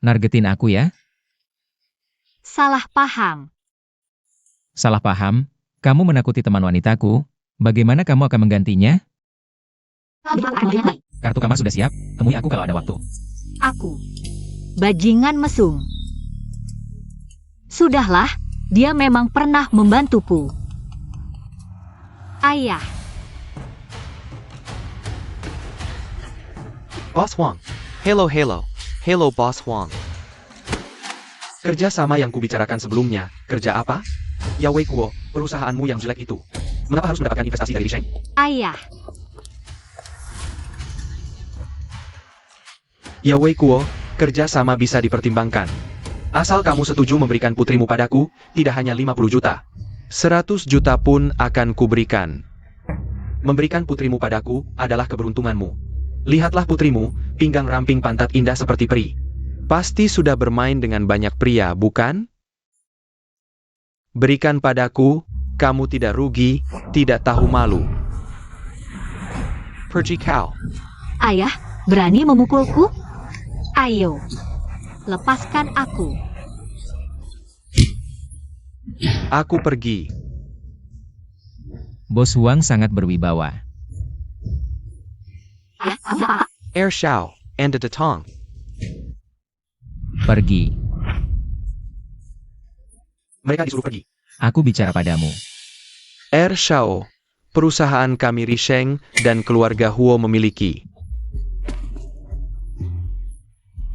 Nargetin aku ya? Salah paham. Salah paham? Kamu menakuti teman wanitaku. Bagaimana kamu akan menggantinya? Kartu kamar sudah siap. Temui aku kalau ada waktu. Aku. Bajingan mesum. Sudahlah, dia memang pernah membantuku. Ayah. Boss Huang. Hello. Hello Boss Huang. Kerja sama yang kubicarakan sebelumnya. Kerja apa? Yawei Kuo, perusahaanmu yang jelek itu. Mengapa harus mendapatkan investasi dari Sheng? Ayah. Yawei Kuo, kerja sama bisa dipertimbangkan. Asal kamu setuju memberikan putrimu padaku, tidak hanya 50 juta. 100 juta pun akan kuberikan. Memberikan putrimu padaku adalah keberuntunganmu. Lihatlah putrimu, pinggang ramping pantat indah seperti peri. Pasti sudah bermain dengan banyak pria, bukan? Berikan padaku, kamu tidak rugi, tidak tahu malu. Pergi kau. Ayah, berani memukulku? Ayo, lepaskan aku. Aku pergi. Bos Huang sangat berwibawa. Air Xiao, and the Tong. Pergi. Mereka disuruh pergi. Aku bicara padamu. Air Xiao, perusahaan kami Risheng dan keluarga Huo memiliki.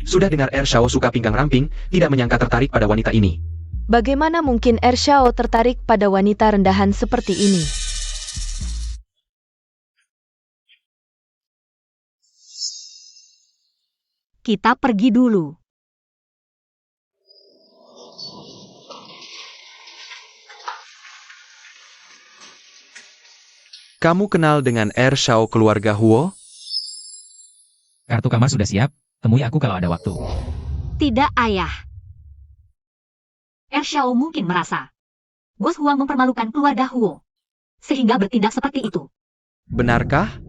Sudah dengar Air Xiao suka pinggang ramping, tidak menyangka tertarik pada wanita ini. Bagaimana mungkin Air Xiao tertarik pada wanita rendahan seperti ini? Kita pergi dulu. Kamu kenal dengan Air Xiao keluarga Huo? Kartu kamar sudah siap. Temui aku kalau ada waktu. Tidak, Ayah. Er Xiao mungkin merasa Bos Huang mempermalukan keluarga Huo, sehingga bertindak seperti itu. Benarkah?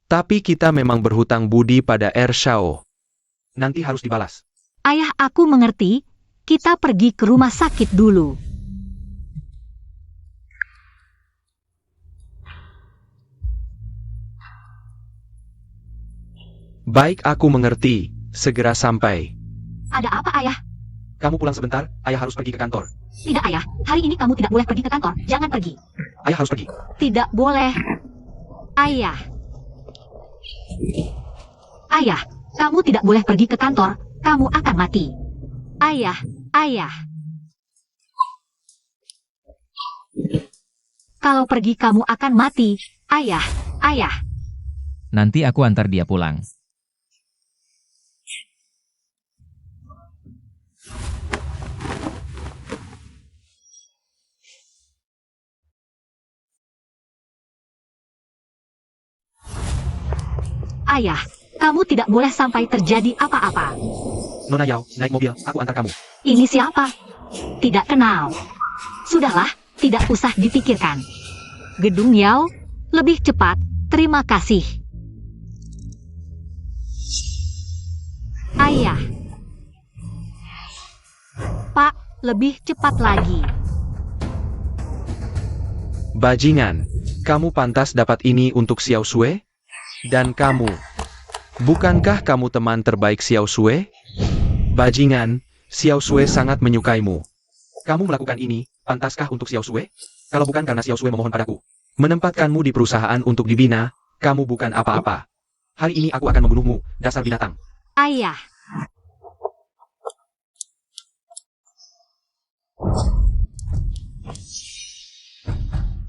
Tapi kita memang berhutang budi pada Air Xiao. Nanti harus dibalas. Ayah, aku mengerti. Kita pergi ke rumah sakit dulu. Baik, aku mengerti. Segera sampai. Ada apa, Ayah? Kamu pulang sebentar, ayah harus pergi ke kantor. Tidak, Ayah. Hari ini kamu tidak boleh pergi ke kantor. Jangan pergi. Ayah harus pergi. Tidak boleh. Ayah. Ayah, kamu tidak boleh pergi ke kantor. Kamu akan mati. Ayah. Kalau pergi kamu akan mati. Ayah. Nanti aku antar dia pulang. Ayah, kamu tidak boleh sampai terjadi apa-apa. Nona Yao, naik mobil, aku antar kamu. Ini siapa? Tidak kenal. Sudahlah, tidak usah dipikirkan. Gedung Yao, lebih cepat, terima kasih. Ayah. Pak, lebih cepat lagi. Bajingan, kamu pantas dapat ini untuk Xiao Sui? Dan kamu, bukankah kamu teman terbaik Xiao Sui? Bajingan, Xiao Sui sangat menyukaimu. Kamu melakukan ini, pantaskah untuk Xiao Sui? Kalau bukan karena Xiao Sui memohon padaku, menempatkanmu di perusahaan untuk dibina, kamu bukan apa-apa. Hari ini aku akan membunuhmu, dasar binatang. Ayah.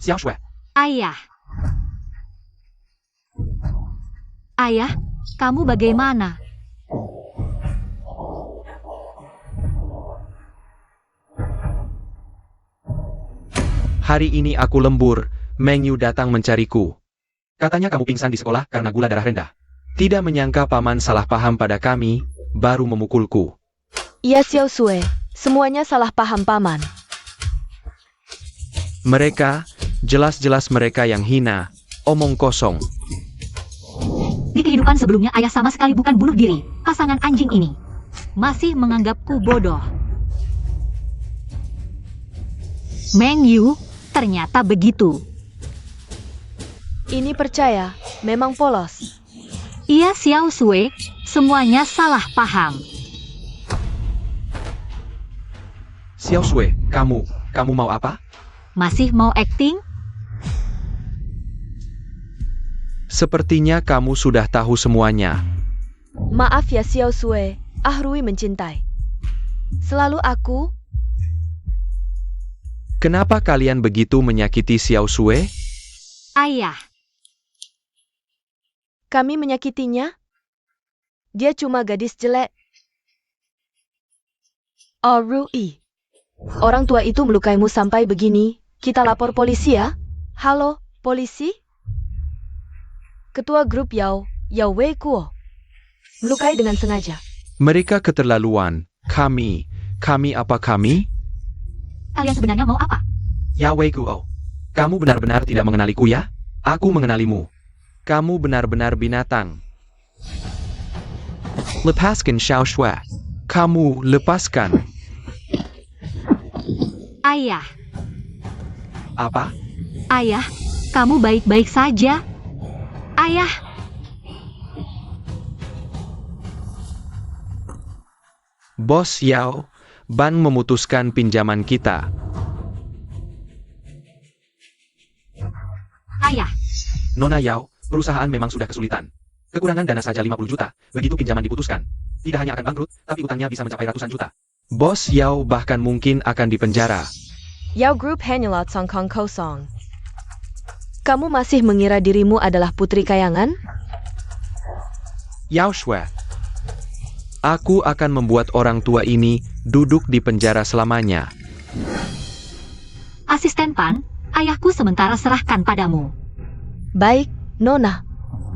Xiao Sui. Ayah. Ayah, kamu bagaimana? Hari ini aku lembur, Meng Yu datang mencariku. Katanya kamu pingsan di sekolah karena gula darah rendah. Tidak menyangka paman salah paham pada kami, baru memukulku. Iya Xiao Sui, semuanya salah paham paman. Mereka, jelas-jelas mereka yang hina, omong kosong. kehidupan sebelumnya ayah sama sekali bukan bunuh diri. Pasangan anjing ini masih menganggapku bodoh. Meng Yu, ternyata begitu. Ini percaya, memang polos. Iya Xiao Sui, semuanya salah paham. Xiao Sui, kamu mau apa? Masih mau acting? Sepertinya kamu sudah tahu semuanya. Maaf ya Xiao Sui, Rui mencintai. Selalu aku. Kenapa kalian begitu menyakiti Xiao Sui? Ayah, Kami menyakitinya? Dia cuma gadis jelek. Rui. Orang tua itu melukaimu sampai begini. Kita lapor polisi ya? Halo, polisi? Ketua grup Yao Wei Kuo. Melukai dengan sengaja. Mereka keterlaluan. Kami apa kami? kalian sebenarnya mau apa? Yao Wei Kuo. Kamu benar-benar tidak mengenaliku ya? Aku mengenalimu. Kamu benar-benar binatang. Lepaskan Xiao Sui. Kamu lepaskan. Ayah, Apa? ayah, kamu baik-baik saja? Ayah, Bos Yao, Ban memutuskan pinjaman kita. ayah, Nona Yao, perusahaan memang sudah kesulitan. Kekurangan dana saja 50 juta, begitu pinjaman diputuskan. Tidak hanya akan bangkrut, tapi utangnya bisa mencapai ratusan juta. Bos Yao bahkan mungkin akan dipenjara. Yao Group hanyalah Songkong kosong. Kamu masih mengira dirimu adalah putri kayangan? Yao Shui. Aku akan membuat orang tua ini duduk di penjara selamanya. asisten Pan, ayahku sementara serahkan padamu. Baik, Nona.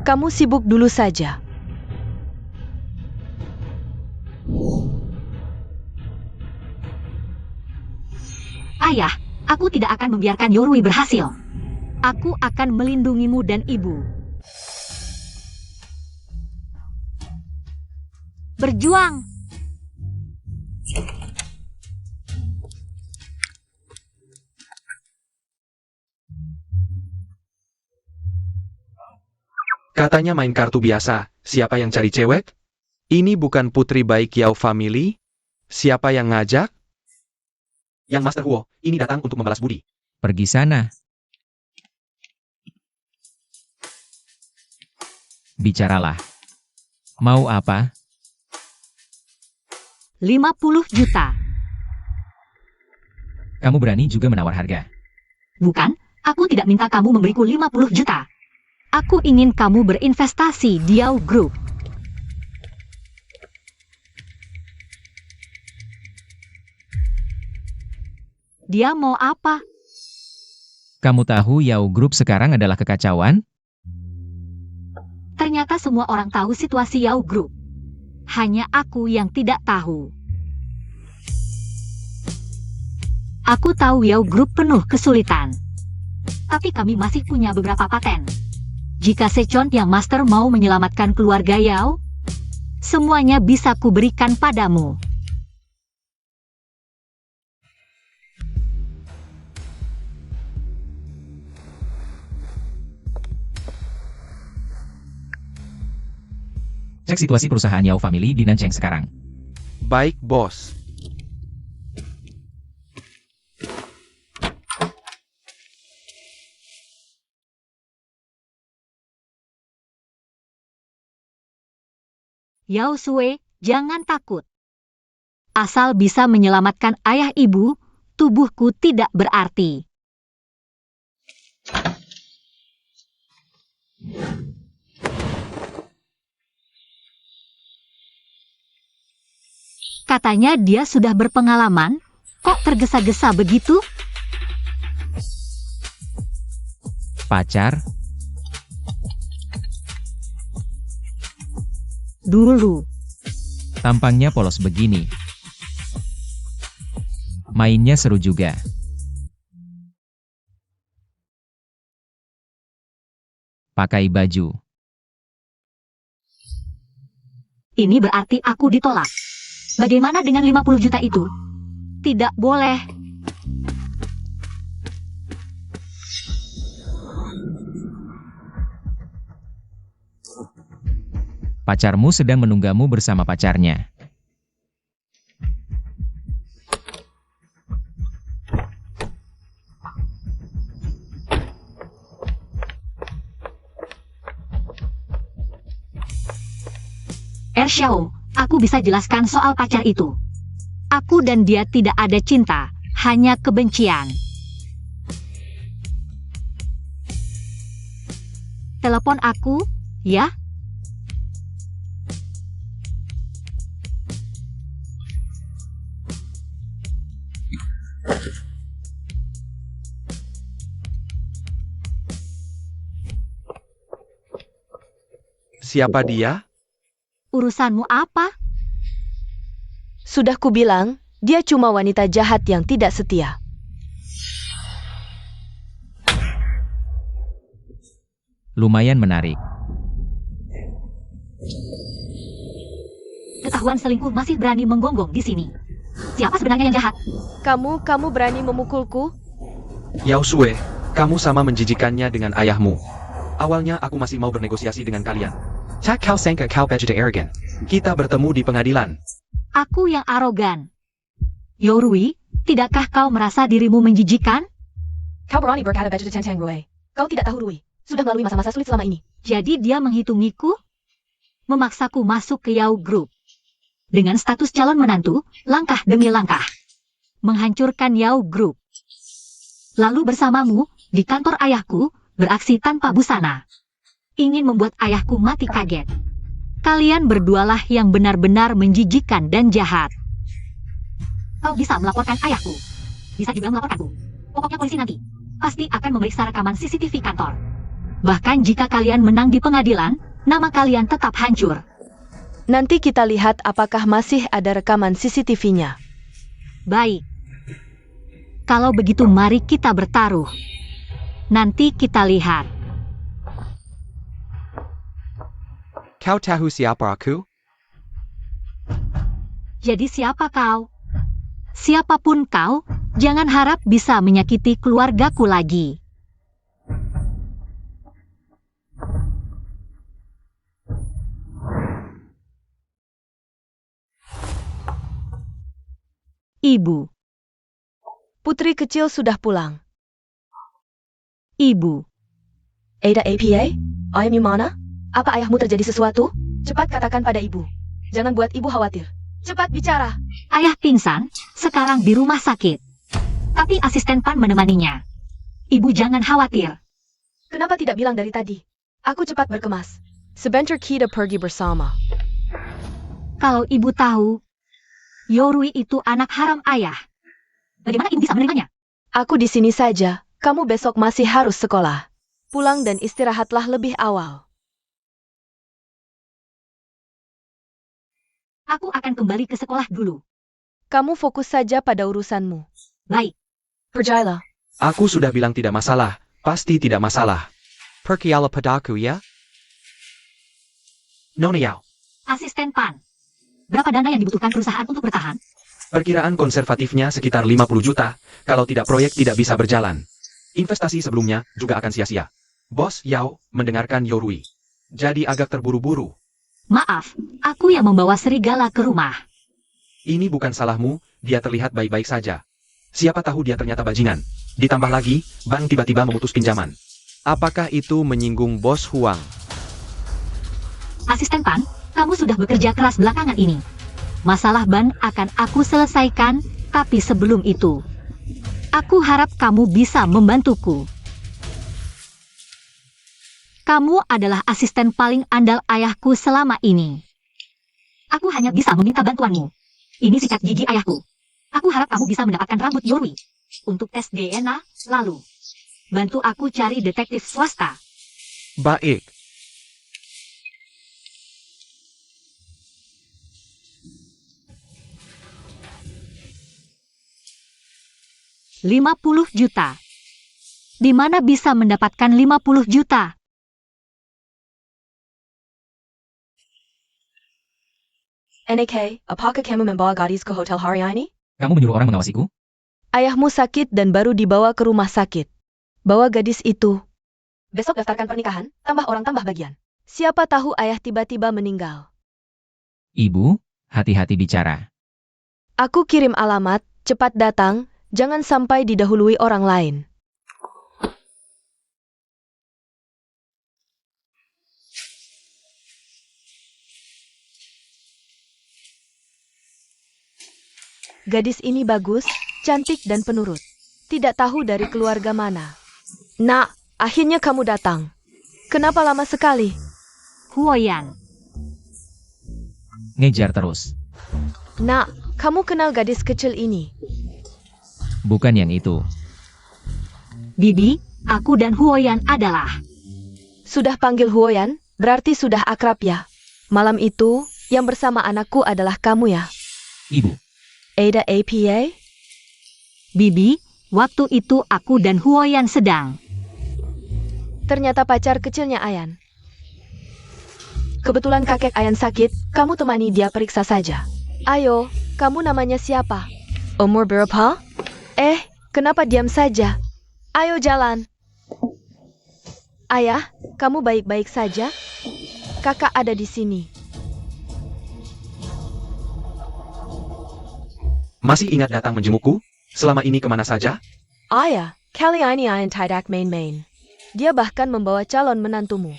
Kamu sibuk dulu saja. Ayah, aku tidak akan membiarkan Yorui berhasil. Aku akan melindungimu dan ibu. Berjuang! Katanya main kartu biasa, siapa yang cari cewek? Ini bukan putri baik Yao Family? Siapa yang ngajak? Yang Master Huo, ini datang untuk membalas budi. Pergi sana. Bicaralah. Mau apa? 50 juta. Kamu berani juga menawar harga. Bukan, aku tidak minta kamu memberiku 50 juta. Aku ingin kamu berinvestasi di Yao Group. Dia mau apa? Kamu tahu Yao Group sekarang adalah kekacauan? Ternyata semua orang tahu situasi Yao Group. Hanya aku yang tidak tahu. Aku tahu Yao Group penuh kesulitan. Tapi kami masih punya beberapa paten. Jika Sechon yang Master mau menyelamatkan keluarga Yao, semuanya bisa kuberikan padamu. Cek situasi perusahaan Yao Family di Nancheng sekarang. Baik, bos. Yao Sui, jangan takut. Asal bisa menyelamatkan ayah ibu, tubuhku tidak berarti. Katanya dia sudah berpengalaman, kok tergesa-gesa begitu? Pacar? Dulu. Tampangnya polos begini. Mainnya seru juga. Pakai baju. Ini berarti aku ditolak. Bagaimana dengan 50 juta itu? Tidak boleh. Pacarmu sedang menunggamu bersama pacarnya. Xiao, aku bisa jelaskan soal pacar itu. Aku dan dia tidak ada cinta, hanya kebencian. Telepon aku, ya? Siapa dia? Urusanmu apa? Sudah kubilang, dia cuma wanita jahat yang tidak setia. Lumayan menarik. Ketahuan selingkuh masih berani menggonggong di sini. Siapa sebenarnya yang jahat? Kamu berani memukulku? Yao Sue, kamu sama menjijikannya dengan ayahmu. Awalnya aku masih mau bernegosiasi dengan kalian. Tak kau sangka kau begitu arrogant. Kita bertemu di pengadilan. Aku yang arogan. Yorui, tidakkah kau merasa dirimu menjijikan? Kau berani berkata begitu tentang Rui. Kau tidak tahu Rui sudah melalui masa-masa sulit selama ini. Jadi dia menghitungiku? Memaksaku masuk ke Yao Group. Dengan status calon menantu, langkah demi langkah. Menghancurkan Yao Group. Lalu bersamamu, di kantor ayahku, beraksi tanpa busana. Ingin membuat ayahku mati kaget. Kalian berdualah yang benar-benar menjijikkan dan jahat. Kau bisa melaporkan ayahku. Bisa juga melaporkanku. Pokoknya polisi nanti pasti akan memeriksa rekaman CCTV kantor. Bahkan jika kalian menang di pengadilan, nama kalian tetap hancur. Nanti kita lihat apakah masih ada rekaman CCTV-nya. Baik. Kalau begitu mari kita bertaruh. Nanti kita lihat. Kau tahu siapa aku? Jadi siapa kau? Siapapun kau, jangan harap bisa menyakiti keluargaku lagi. Ibu. Putri kecil sudah pulang. Ibu. Ada APA? Ayahmu mana? Apa ayahmu terjadi sesuatu? Cepat katakan pada ibu. Jangan buat ibu khawatir. Cepat bicara. Ayah pingsan, sekarang di rumah sakit. Tapi asisten Pan menemaninya. Ibu jangan khawatir. Kenapa tidak bilang dari tadi? Aku cepat berkemas. Sebentar kita pergi bersama. Kalau ibu tahu, Yorui itu anak haram ayah. Bagaimana ibu bisa menerimanya? Aku di sini saja. Kamu besok masih harus sekolah. Pulang dan istirahatlah lebih awal. Aku akan kembali ke sekolah dulu. Kamu fokus saja pada urusanmu. Baik. Percayalah. Aku sudah bilang tidak masalah. Pasti tidak masalah. Percayalah padaku ya. Nona Yao. Asisten Pan. Berapa dana yang dibutuhkan perusahaan untuk bertahan? Perkiraan konservatifnya sekitar 50 juta. Kalau tidak proyek tidak bisa berjalan. Investasi sebelumnya juga akan sia-sia. Bos Yao mendengarkan Yorui. Jadi agak terburu-buru. Maaf, aku yang membawa serigala ke rumah. Ini bukan salahmu, dia terlihat baik-baik saja. Siapa tahu dia ternyata bajingan. Ditambah lagi, bank tiba-tiba memutus pinjaman. Apakah itu menyinggung Bos Huang? Asisten Pan, kamu sudah bekerja keras belakangan ini. Masalah ban akan aku selesaikan, tapi sebelum itu, aku harap kamu bisa membantuku. Kamu adalah asisten paling andal ayahku selama ini. Aku hanya bisa meminta bantuanmu. Ini sikat gigi ayahku. Aku harap kamu bisa mendapatkan rambut Yorui untuk tes DNA, lalu bantu aku cari detektif swasta. Baik. $50 juta. Di mana bisa mendapatkan 50 juta? NK, apakah kamu membawa gadis ke hotel hari ini? Kamu menyuruh orang mengawasiku? Ayahmu sakit dan baru dibawa ke rumah sakit. Bawa gadis itu. Besok daftarkan pernikahan, tambah orang tambah bagian. Siapa tahu ayah tiba-tiba meninggal. Ibu, hati-hati bicara. Aku kirim alamat, cepat datang, jangan sampai didahului orang lain. Gadis ini bagus, cantik dan penurut. Tidak tahu dari keluarga mana. Nak, akhirnya kamu datang. Kenapa lama sekali? Huoyan. Ngejar terus. Nak, kamu kenal gadis kecil ini? Bukan yang itu. Bibi, aku dan Huoyan adalah. Sudah panggil Huoyan, berarti sudah akrab ya. Malam itu, yang bersama anakku adalah kamu ya. Ibu. Ada APA? Bibi, waktu itu aku dan Huoyan sedang. Ternyata pacar kecilnya Ayan. Kebetulan kakek Ayan sakit, kamu temani dia periksa saja. Ayo, kamu namanya siapa? Umur berapa? Kenapa diam saja? Ayo jalan. Ayah, kamu baik-baik saja? Kakak ada di sini. Masih ingat datang menjengukku? Selama ini kemana saja? Ayah, kali ini Ayan tidak main-main. Dia bahkan membawa calon menantumu.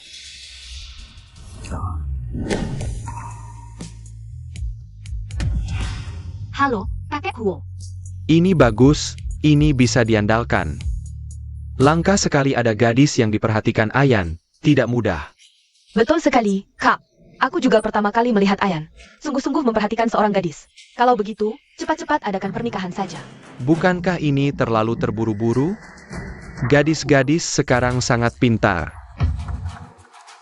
Halo, kakek Huo. Ini bagus, ini bisa diandalkan. Langka sekali ada gadis yang diperhatikan Ayan, tidak mudah. Betul sekali, Kak. Aku juga pertama kali melihat Ayan. Sungguh-sungguh memperhatikan seorang gadis. Kalau begitu, cepat-cepat adakan pernikahan saja. Bukankah ini terlalu terburu-buru? Gadis-gadis sekarang sangat pintar.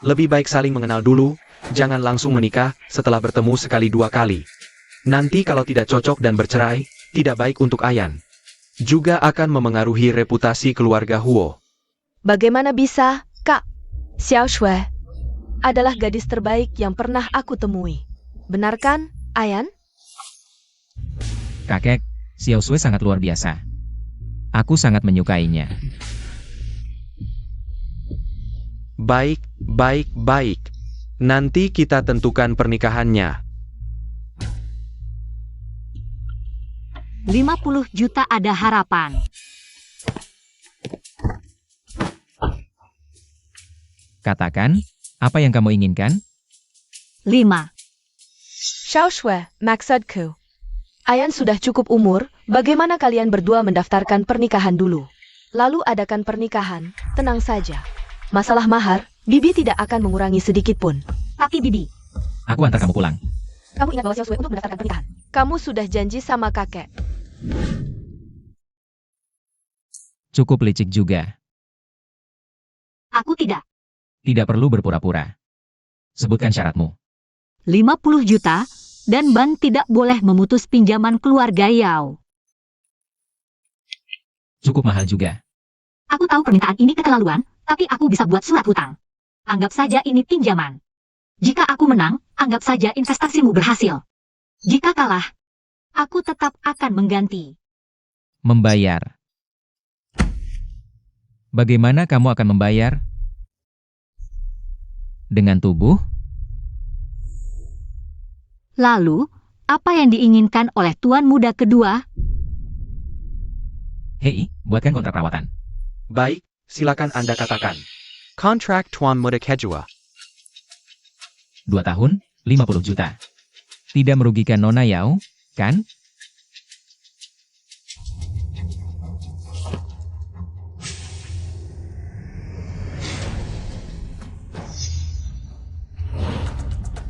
Lebih baik saling mengenal dulu, jangan langsung menikah setelah bertemu sekali dua kali. Nanti kalau tidak cocok dan bercerai, tidak baik untuk Ayan. Juga akan memengaruhi reputasi keluarga Huo. Bagaimana bisa, Kak? Xiao Shui adalah gadis terbaik yang pernah aku temui. Benar kan, Ayan? Kakek, Xiao Sui sangat luar biasa. Aku sangat menyukainya. Baik, baik, baik. Nanti kita tentukan pernikahannya. 50 juta ada harapan. Katakan, apa yang kamu inginkan? 5. Xiao Shui, maksudku. Ayan sudah cukup umur, bagaimana kalian berdua mendaftarkan pernikahan dulu? Lalu adakan pernikahan, tenang saja. Masalah mahar, Bibi tidak akan mengurangi sedikit pun. Tapi Bibi, Aku antar kamu pulang. Kamu ingat bahwa Xiao Shui untuk mendaftarkan pernikahan. Kamu sudah janji sama kakek. Cukup licik juga. aku tidak. Tidak perlu berpura-pura. Sebutkan syaratmu. 50 juta, dan bank tidak boleh memutus pinjaman keluarga Yao. Cukup mahal juga. Aku tahu permintaan ini keterlaluan, tapi aku bisa buat surat hutang. Anggap saja ini pinjaman. Jika aku menang, anggap saja investasimu berhasil. Jika kalah, aku tetap akan mengganti. Membayar. Bagaimana kamu akan membayar? Dengan tubuh? Lalu, apa yang diinginkan oleh tuan muda kedua? Hei, buatkan kontrak perawatan. Baik, silakan Anda katakan. Kontrak Tuan Muda Kedua. 2 tahun, 50 juta. Tidak merugikan Nona Yao, kan?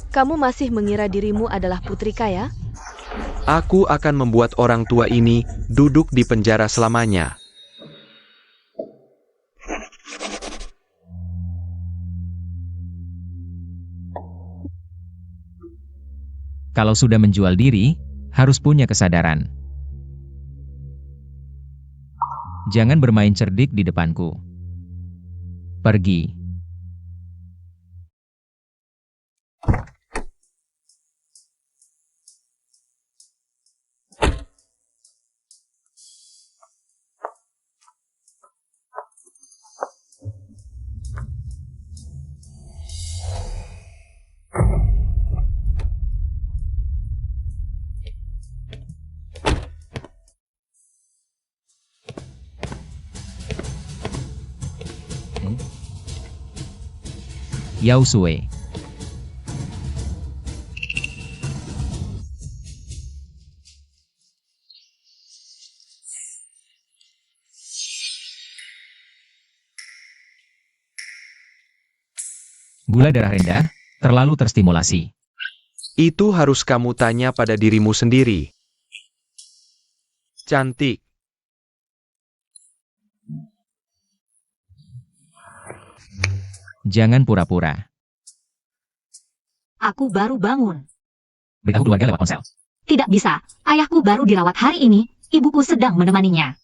Kamu masih mengira dirimu adalah putri kaya? Aku akan membuat orang tua ini duduk di penjara selamanya. Kalau sudah menjual diri, harus punya kesadaran. Jangan bermain cerdik di depanku. Pergi. Yao Sue. Gula darah rendah, terlalu terstimulasi. Itu harus kamu tanya pada dirimu sendiri. Cantik. Jangan pura-pura. Aku baru bangun. Beritahu keluarga lewat ponsel. Tidak bisa, ayahku baru dirawat hari ini, ibuku sedang menemaninya.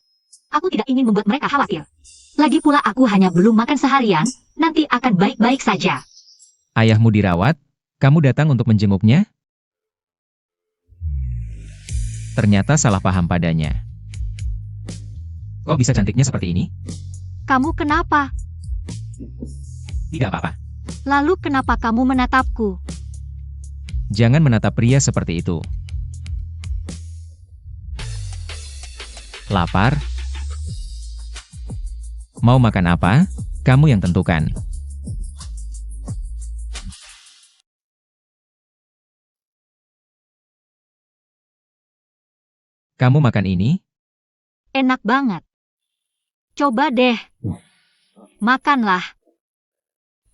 Aku tidak ingin membuat mereka khawatir. Lagi pula aku hanya belum makan seharian, nanti akan baik-baik saja. Ayahmu dirawat, kamu datang untuk menjenguknya? Ternyata salah paham padanya. Kok bisa cantiknya seperti ini? Kamu kenapa? Tidak apa-apa. Lalu kenapa kamu menatapku? Jangan menatap pria seperti itu. Lapar? Mau makan apa? Kamu yang tentukan. Kamu makan ini? Enak banget. Coba deh. Makanlah.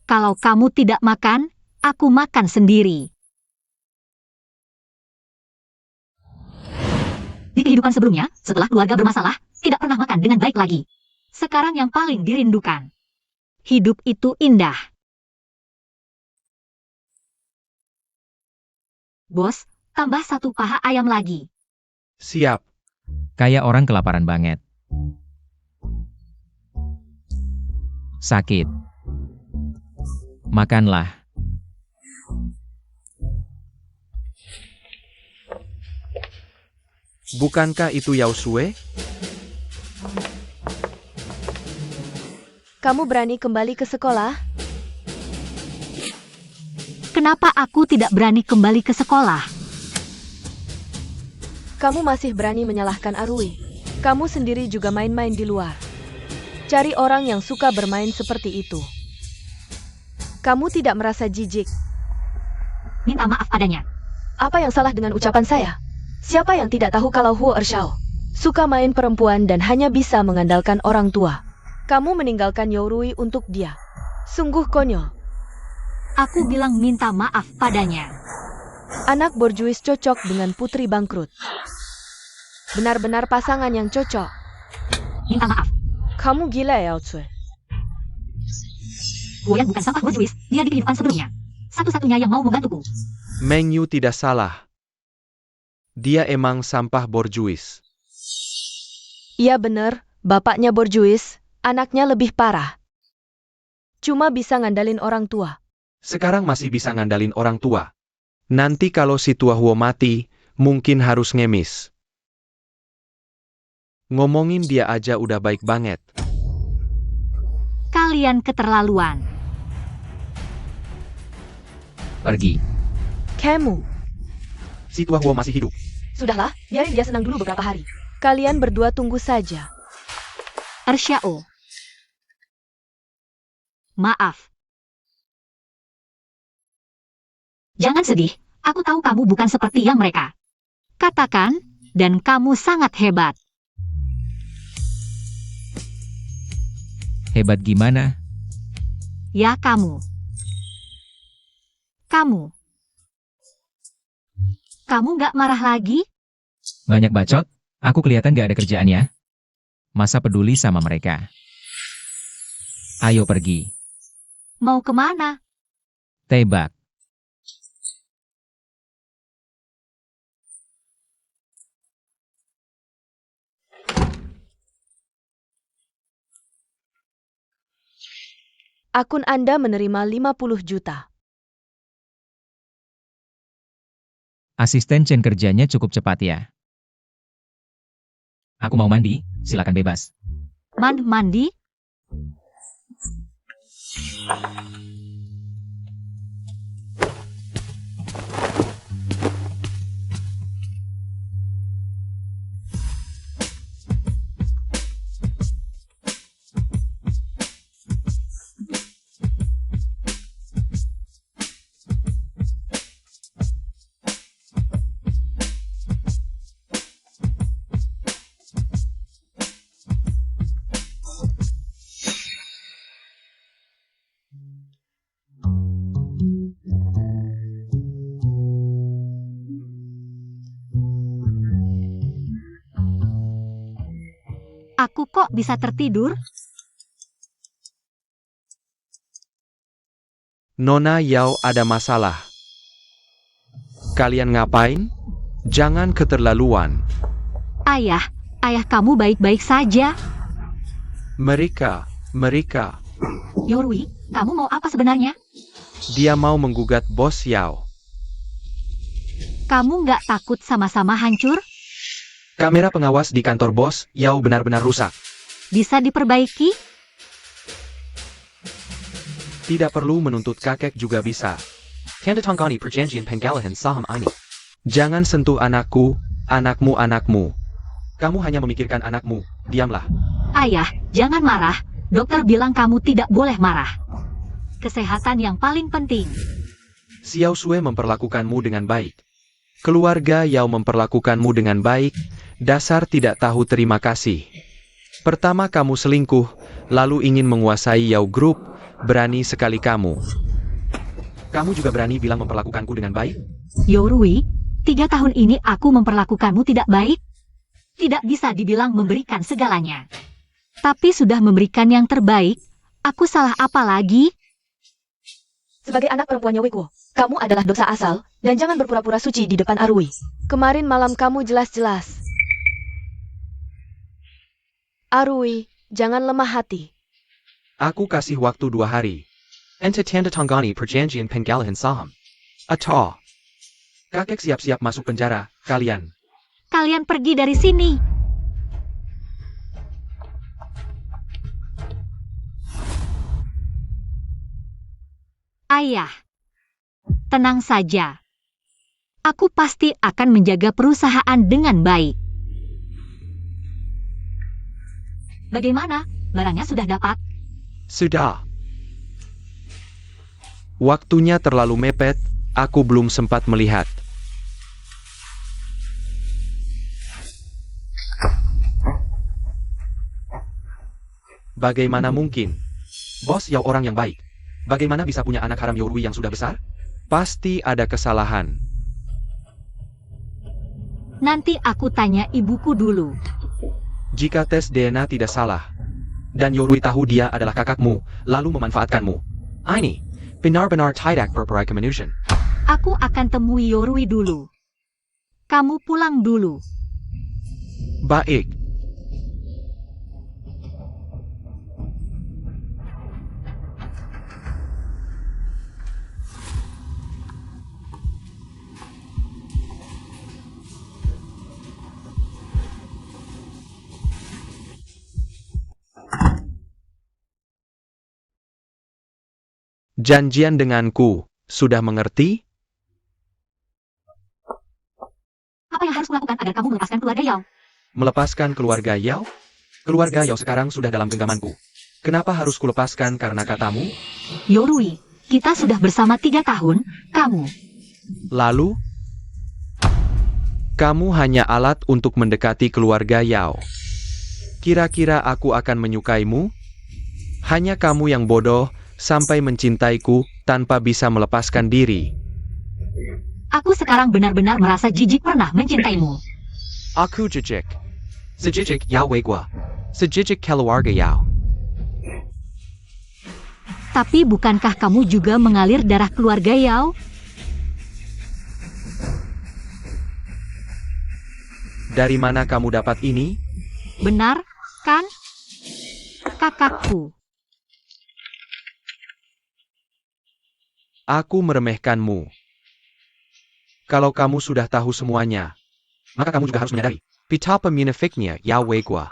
Kalau kamu tidak makan, aku makan sendiri. Di kehidupan sebelumnya, setelah keluarga bermasalah, tidak pernah makan dengan baik lagi. Sekarang yang paling dirindukan. Hidup itu indah. Bos, tambah 1 paha ayam lagi. Siap. Kayak orang kelaparan banget. Sakit. Makanlah. Bukankah itu Yao Sue? Kamu berani kembali ke sekolah? Kenapa aku tidak berani kembali ke sekolah? Kamu masih berani menyalahkan Arui. Kamu sendiri juga main-main di luar. Cari orang yang suka bermain seperti itu. Kamu tidak merasa jijik. Minta maaf padanya. Apa yang salah dengan ucapan saya? Siapa yang tidak tahu kalau Huo Ershao suka main perempuan dan hanya bisa mengandalkan orang tua? Kamu meninggalkan Yourui untuk dia. Sungguh konyol. Aku bilang minta maaf padanya. Anak borjuis cocok dengan putri bangkrut. Benar-benar pasangan yang cocok. Minta maaf. Kamu gila ya, Otsue. Woyan bukan sampah borjuis, dia di kehidupan sebelumnya. Satu-satunya yang mau membantuku. Meng Yu tidak salah. Dia emang sampah borjuis. Iya bener, bapaknya borjuis, anaknya lebih parah. Cuma bisa ngandalin orang tua. Sekarang masih bisa ngandalin orang tua. Nanti kalau si tua Huo mati, mungkin harus ngemis. Ngomongin dia aja udah baik banget. Kalian keterlaluan. Pergi. Kamu. Si tua Huo masih hidup. Sudahlah, biarin dia senang dulu beberapa hari. Kalian berdua tunggu saja. Ershao. Maaf. Jangan sedih, aku tahu kamu bukan seperti yang mereka katakan, dan kamu sangat hebat. Hebat gimana? Ya kamu. Kamu. Kamu nggak marah lagi? Banyak bacot? Aku kelihatan gak ada kerjaan ya? Masa peduli sama mereka? Ayo pergi. Mau kemana? Tebak. Akun Anda menerima 50 juta. Asisten Chen kerjanya cukup cepat ya. Aku mau mandi, silakan bebas. Mandi? Aku kok bisa tertidur? Nona Yao ada masalah. Kalian ngapain? Jangan keterlaluan. Ayah kamu baik-baik saja. Mereka. Yorui, kamu mau apa sebenarnya? Dia mau menggugat bos Yao. Kamu nggak takut sama-sama hancur? Kamera pengawas di kantor bos Yao benar-benar rusak. Bisa diperbaiki? Tidak perlu menuntut kakek juga bisa. Tanda Tonggani perjanjian penggalahan saham ini. Jangan sentuh anakku, anakmu. Kamu hanya memikirkan anakmu, diamlah. Ayah, jangan marah. Dokter bilang kamu tidak boleh marah. Kesehatan yang paling penting. Xiao Sui memperlakukanmu dengan baik. Keluarga Yao memperlakukanmu dengan baik, dasar tidak tahu terima kasih. Pertama kamu selingkuh, lalu ingin menguasai Yao Group, berani sekali kamu. Kamu juga berani bilang memperlakukanku dengan baik? Yorui, 3 tahun ini aku memperlakukanmu tidak baik? Tidak bisa dibilang memberikan segalanya. Tapi sudah memberikan yang terbaik, aku salah apa lagi? Sebagai anak perempuannya Wekuo, kamu adalah dosa asal, dan jangan berpura-pura suci di depan Arui. Kemarin malam kamu jelas-jelas. Arui, jangan lemah hati. Aku kasih waktu 2 hari. Enta Tanda Tonggani perjanjian penggalahan saham. Atau kakek siap-siap masuk penjara, kalian. Kalian pergi dari sini. Ayah, tenang saja. Aku pasti akan menjaga perusahaan dengan baik. Bagaimana? Barangnya sudah dapat? Sudah. Waktunya terlalu mepet, aku belum sempat melihat. Bagaimana mungkin? Bos Yao orang yang baik. Bagaimana bisa punya anak haram Yorui yang sudah besar? Pasti ada kesalahan. Nanti aku tanya ibuku dulu. Jika tes DNA tidak salah, dan Yorui tahu dia adalah kakakmu, lalu memanfaatkanmu. Ini benar-benar tidak berperai kemanusiaan. Aku akan temui Yorui dulu. Kamu pulang dulu. Baik. Janjian denganku, sudah mengerti? Apa yang harus kulakukan agar kamu melepaskan keluarga Yao? Melepaskan keluarga Yao? Keluarga Yao sekarang sudah dalam genggamanku. Kenapa harus kulepaskan karena katamu? Yorui, kita sudah bersama 3 tahun, kamu. Lalu? Kamu hanya alat untuk mendekati keluarga Yao. Kira-kira aku akan menyukaimu? Hanya kamu yang bodoh, sampai mencintaiku, tanpa bisa melepaskan diri. Aku sekarang benar-benar merasa jijik pernah mencintaimu. Aku jijik. Sejijik Yao Wegua. Sejijik keluarga Yao. Tapi bukankah kamu juga mengalir darah keluarga Yao? Dari mana kamu dapat ini? Benar, kan? Kakakku. Aku meremehkanmu. Kalau kamu sudah tahu semuanya, maka kamu juga harus menyadari betapa munafiknya Yao Wegua.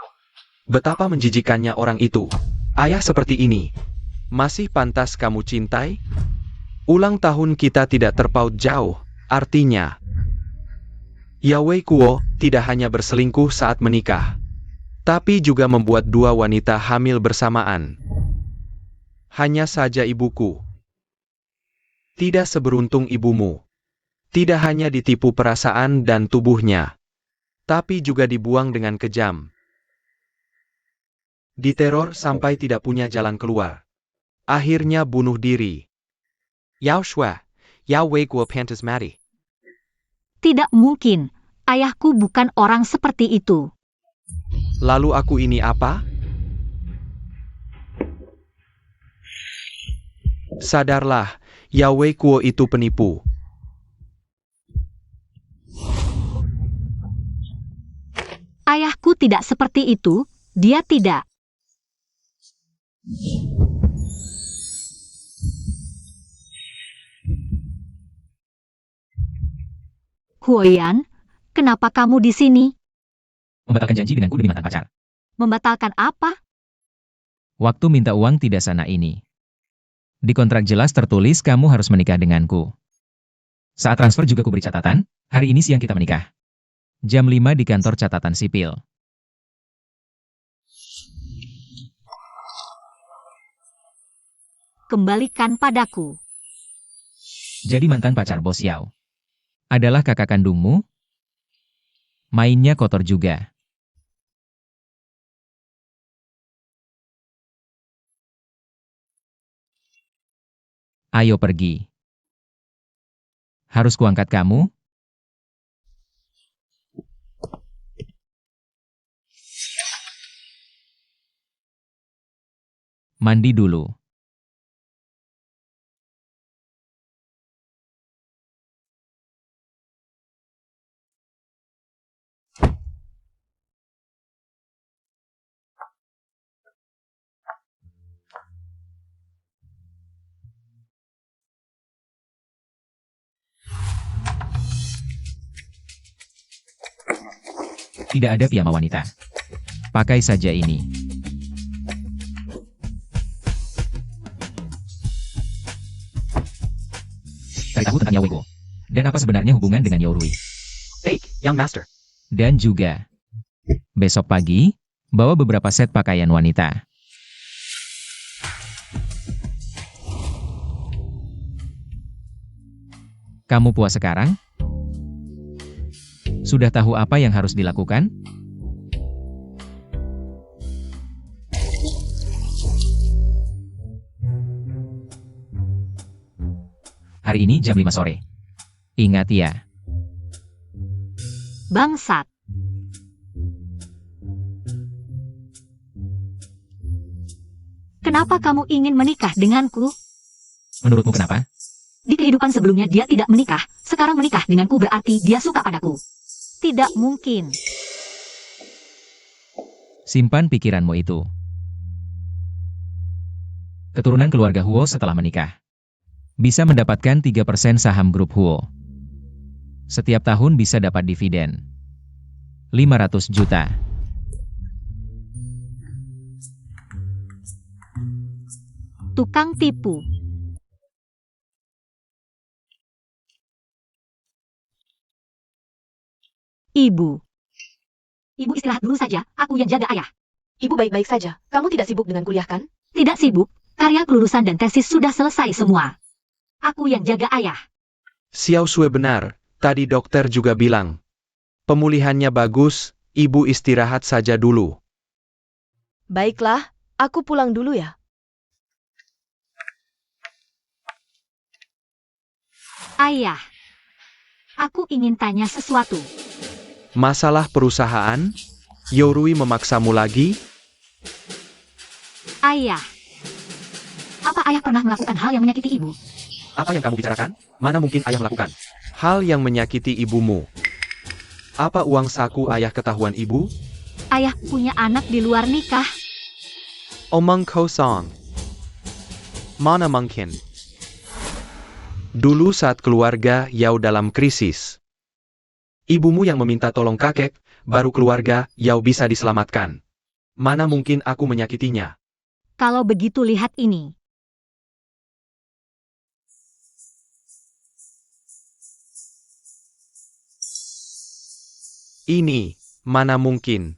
Betapa menjijikannya orang itu. Ayah seperti ini. Masih pantas kamu cintai? Ulang tahun kita tidak terpaut jauh, artinya Yao Wegua tidak hanya berselingkuh saat menikah, tapi juga membuat 2 wanita hamil bersamaan. Hanya saja ibuku tidak seberuntung ibumu. Tidak hanya ditipu perasaan dan tubuhnya, tapi juga dibuang dengan kejam. Diteror sampai tidak punya jalan keluar. Akhirnya bunuh diri. Yao Shui. Yao Wegua pantas mati. Tidak mungkin. Ayahku bukan orang seperti itu. Lalu aku ini apa? Sadarlah, Yao Kuo itu penipu. Ayahku tidak seperti itu, dia tidak. Huoyan, kenapa kamu di sini? Membatalkan janji denganku demi mantan pacar. Membatalkan apa? Waktu minta uang tidak sana ini. Di kontrak jelas tertulis kamu harus menikah denganku. Saat transfer juga kuberi catatan, hari ini siang kita menikah. Jam 5 di kantor catatan sipil. Kembalikan padaku. Jadi mantan pacar bos Yao adalah kakak kandungmu? Mainnya kotor juga. Ayo pergi. Harus kuangkat kamu? Mandi dulu. Tidak ada piyama wanita. Pakai saja ini. Cari tahu tentang Yao Kuo. Dan apa sebenarnya hubungan dengan Yao Rui. Take, young master. Dan juga, besok pagi, bawa beberapa set pakaian wanita. Kamu puas sekarang? Sudah tahu apa yang harus dilakukan? Hari ini jam 5 sore. Ingat ya. Bangsat. Kenapa kamu ingin menikah denganku? Menurutmu kenapa? Di kehidupan sebelumnya dia tidak menikah, sekarang menikah denganku berarti dia suka padaku. Tidak mungkin. Simpan pikiranmu itu. Keturunan keluarga Huo setelah menikah bisa mendapatkan 3% saham grup Huo. Setiap tahun bisa dapat dividen 500 juta. Tukang tipu. Ibu. Ibu istirahat dulu saja, aku yang jaga ayah. Ibu baik-baik saja. Kamu tidak sibuk dengan kuliah kan? Tidak sibuk, karya kelulusan dan tesis sudah selesai semua. Aku yang jaga ayah. Xiao Sui benar, tadi dokter juga bilang. Pemulihannya bagus, ibu istirahat saja dulu. Baiklah, aku pulang dulu ya. Ayah. Aku ingin tanya sesuatu. Masalah perusahaan? Yao Rui memaksamu lagi? Ayah. Apa ayah pernah melakukan hal yang menyakiti ibu? Apa yang kamu bicarakan? Mana mungkin ayah melakukan? Hal yang menyakiti ibumu. Apa uang saku ayah ketahuan ibu? Ayah punya anak di luar nikah. Omong kosong. Mana mungkin? Dulu saat keluarga Yao dalam krisis. Ibumu yang meminta tolong kakek, baru keluarga Yao bisa diselamatkan. Mana mungkin aku menyakitinya? Kalau begitu lihat ini. Ini, mana mungkin?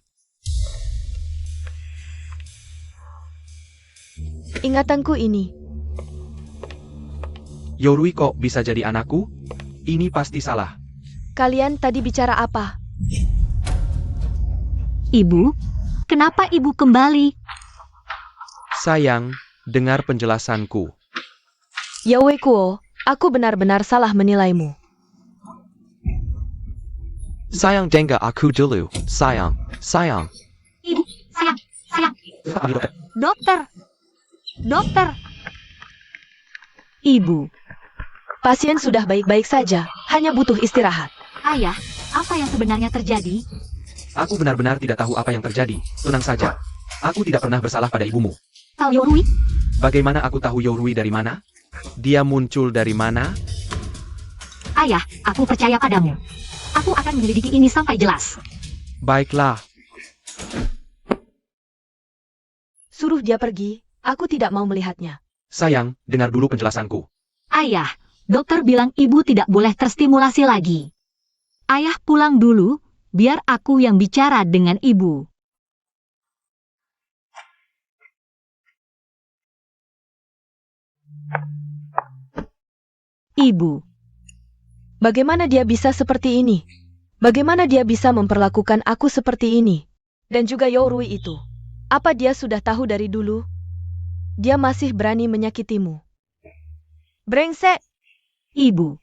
Ingatanku ini. Yao Rui kok bisa jadi anakku? Ini pasti salah. Kalian tadi bicara apa? Ibu, kenapa ibu kembali? Sayang, dengar penjelasanku. Yao Kuo, aku benar-benar salah menilaimu. Sayang denga aku dulu. Sayang. Ibu Dokter! Dokter! Ibu, Pasien sudah baik-baik saja, hanya butuh istirahat. ayah, apa yang sebenarnya terjadi? Aku benar-benar tidak tahu apa yang terjadi. Tenang saja. Aku tidak pernah bersalah pada ibumu. Kau Yorui? Bagaimana aku tahu Yorui dari mana? Dia muncul dari mana? Ayah, aku percaya padamu. Aku akan menyelidiki ini sampai jelas. Baiklah. Suruh dia pergi, aku tidak mau melihatnya. Sayang, dengar dulu penjelasanku. Ayah, dokter bilang ibu tidak boleh terstimulasi lagi. Ayah pulang dulu, biar aku yang bicara dengan ibu. Ibu, Bagaimana dia bisa seperti ini? Bagaimana dia bisa memperlakukan aku seperti ini? Dan juga Yorui itu. Apa dia sudah tahu dari dulu? Dia masih berani menyakitimu. Brengsek! ibu.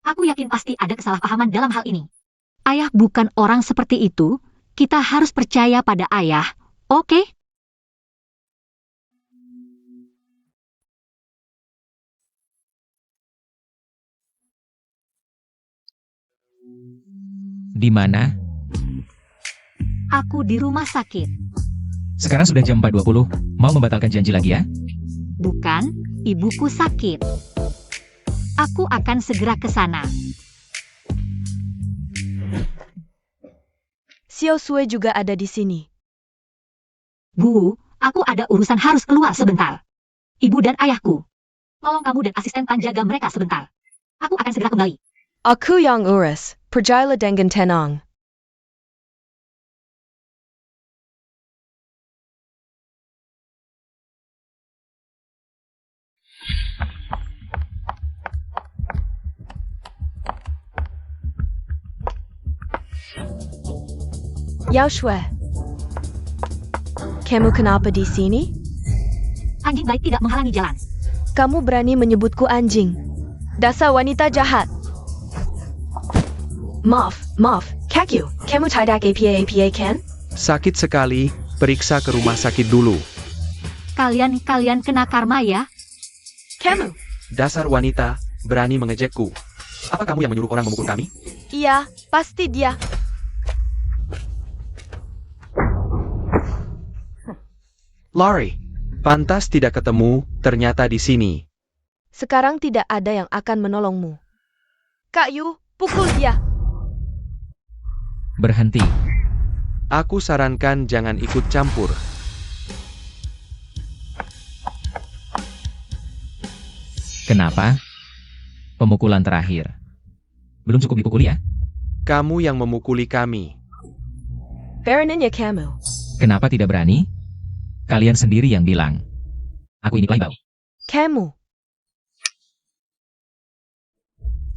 Aku yakin pasti ada kesalahpahaman dalam hal ini. Ayah bukan orang seperti itu. Kita harus percaya pada ayah, oke? Di mana? Aku di rumah sakit. Sekarang sudah jam 4.20. Mau membatalkan janji lagi ya? Bukan, ibuku sakit. Aku akan segera ke sana. Xiao Sui juga ada di sini. Bu, aku ada urusan harus keluar sebentar. Ibu dan ayahku. Tolong kamu dan asisten Tan jaga mereka sebentar. Aku akan segera kembali. Aku yang urus, pergilah dengan tenang. Yao Shui, kamu kenapa di sini? Anjing baik tidak menghalangi jalan. Kamu berani menyebutku anjing. Dasar wanita jahat. Maaf, Kakyu, kamu tidak apa kan? Sakit sekali, periksa ke rumah sakit dulu. Kalian kena karma ya? Kamu? Dasar wanita, berani mengejekku. Apa kamu yang menyuruh orang memukul kami? Iya, pasti dia. Lari. Pantas tidak ketemu, ternyata di sini. Sekarang tidak ada yang akan menolongmu. Kak Yu, pukul dia. Berhenti. Aku sarankan jangan ikut campur. Kenapa? Pemukulan terakhir. Belum cukup dipukuli ya? Kamu yang memukuli kami. Beranin ya kamu. Kenapa tidak berani? Kalian sendiri yang bilang. Aku ini playboy. Kamu.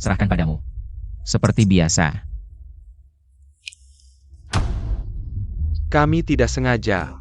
Serahkan padamu. Seperti biasa. Kami tidak sengaja.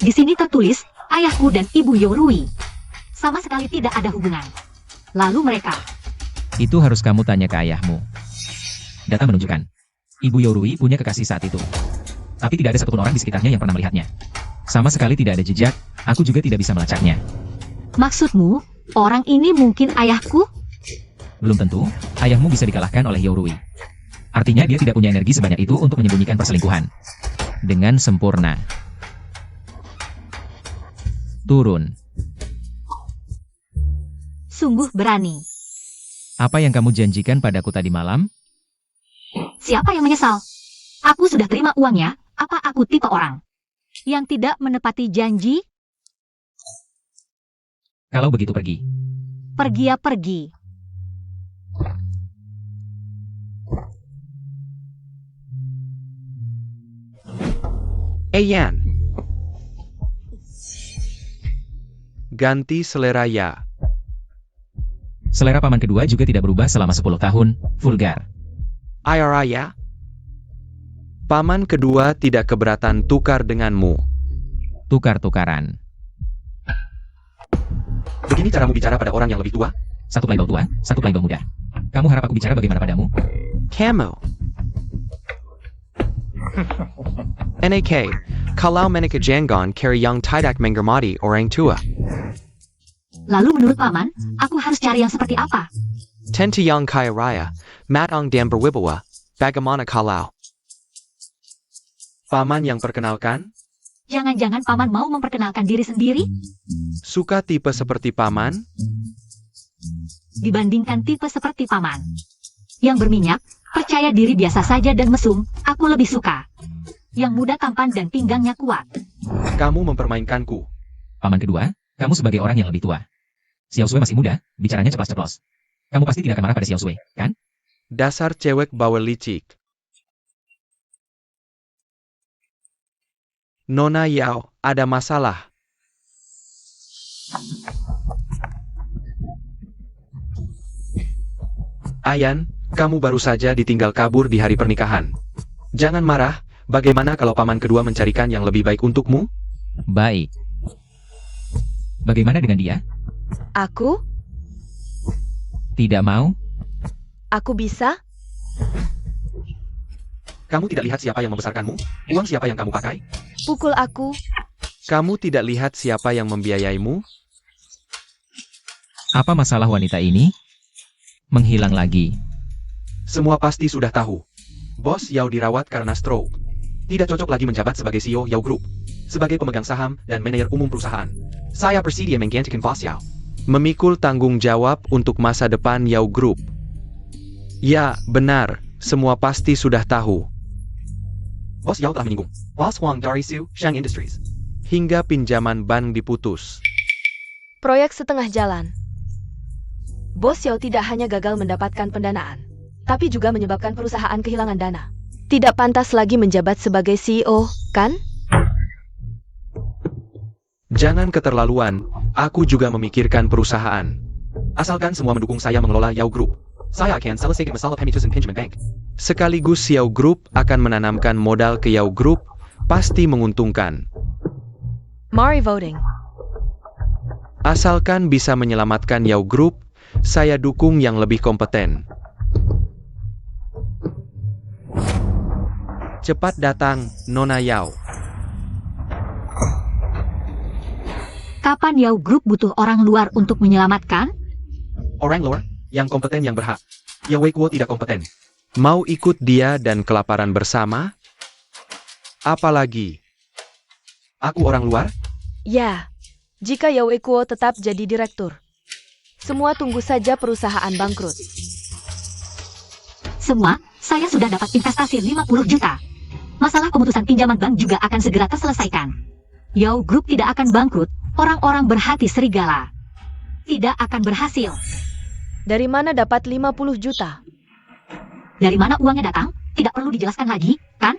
Di sini tertulis, ayahku dan ibu Yorui. Sama sekali tidak ada hubungan. Lalu mereka. Itu harus kamu tanya ke ayahmu. Data menunjukkan. Ibu Yorui punya kekasih saat itu. Tapi tidak ada satupun orang di sekitarnya yang pernah melihatnya. Sama sekali tidak ada jejak, aku juga tidak bisa melacaknya. Maksudmu, orang ini mungkin ayahku? Belum tentu, ayahmu bisa dikalahkan oleh Yorui. Artinya dia tidak punya energi sebanyak itu untuk menyembunyikan perselingkuhan. Dengan sempurna. Turun. Sungguh berani. Apa yang kamu janjikan padaku tadi malam? Siapa yang menyesal? Aku sudah terima uangnya, apa aku tipe orang yang tidak menepati janji? Kalau begitu pergi. Pergi ya pergi. Ayan. Ganti selera ya. Selera paman kedua juga tidak berubah selama 10 tahun, vulgar. Ayaraya. Paman kedua tidak keberatan tukar denganmu. Tukar-tukaran. Begini caramu bicara pada orang yang lebih tua? Satu playboy tua, satu playboy muda. Kamu harap aku bicara bagaimana padamu? Kamu. NAK, kalau menikah jangan cari yang tidak menghormati orang tua. Lalu menurut paman, aku harus cari yang seperti apa? Tentu yang kaya raya, matang dan berwibawa, bagaimana kalau? Paman yang perkenalkan? Jangan-jangan paman mau memperkenalkan diri sendiri? Suka tipe seperti paman? Dibandingkan tipe seperti paman yang berminyak, percaya diri biasa saja dan mesum, aku lebih suka yang muda tampan dan pinggangnya kuat. Kamu mempermainkanku. Paman kedua, kamu sebagai orang yang lebih tua. Xiao Sui masih muda, bicaranya ceplas-ceplos. Kamu pasti tidak akan marah pada Xiao Sui, kan? Dasar cewek bawel licik. Nona Yao, ada masalah. Ayan, kamu baru saja ditinggal kabur di hari pernikahan. Jangan marah, bagaimana kalau paman kedua mencarikan yang lebih baik untukmu? Baik. Bagaimana dengan dia? Aku? Tidak mau? Aku bisa? Kamu tidak lihat siapa yang membesarkanmu? Uang siapa yang kamu pakai? Pukul aku. Kamu tidak lihat siapa yang membiayaimu? Apa masalah wanita ini? Menghilang lagi. Semua pasti sudah tahu. Bos Yao dirawat karena stroke. Tidak cocok lagi menjabat sebagai CEO Yao Group. Sebagai pemegang saham dan manajer umum perusahaan. Saya bersedia menggantikan Bos Yao. Memikul tanggung jawab untuk masa depan Yao Group. Ya, benar. Semua pasti sudah tahu. Bos Yao telah menyinggung. Bos Huang dari Su Shang Industries. Hingga pinjaman bank diputus. Proyek setengah jalan. Bos Yao tidak hanya gagal mendapatkan pendanaan, tapi juga menyebabkan perusahaan kehilangan dana. Tidak pantas lagi menjabat sebagai CEO, kan? Jangan keterlaluan, aku juga memikirkan perusahaan. Asalkan semua mendukung saya mengelola Yao Group. Saya akan selesaikan masalah Pemitusan Pinjaman Bank. Sekaligus Yao Group akan menanamkan modal ke Yao Group, pasti menguntungkan. Mari voting. Asalkan bisa menyelamatkan Yao Group, saya dukung yang lebih kompeten. Cepat datang, Nona Yao. Kapan Yao Group butuh orang luar untuk menyelamatkan? Orang luar, yang kompeten yang berhak. Yao Weikuo tidak kompeten. Mau ikut dia dan kelaparan bersama? Apalagi? Aku orang luar? Ya, jika Yao Ekuo tetap jadi direktur. Semua tunggu saja perusahaan bangkrut. Semua, saya sudah dapat investasi 50 juta. Masalah pemutusan pinjaman bank juga akan segera terselesaikan. Yao Group tidak akan bangkrut, orang-orang berhati serigala tidak akan berhasil. Dari mana dapat 50 juta? Dari mana uangnya datang? Tidak perlu dijelaskan lagi, kan?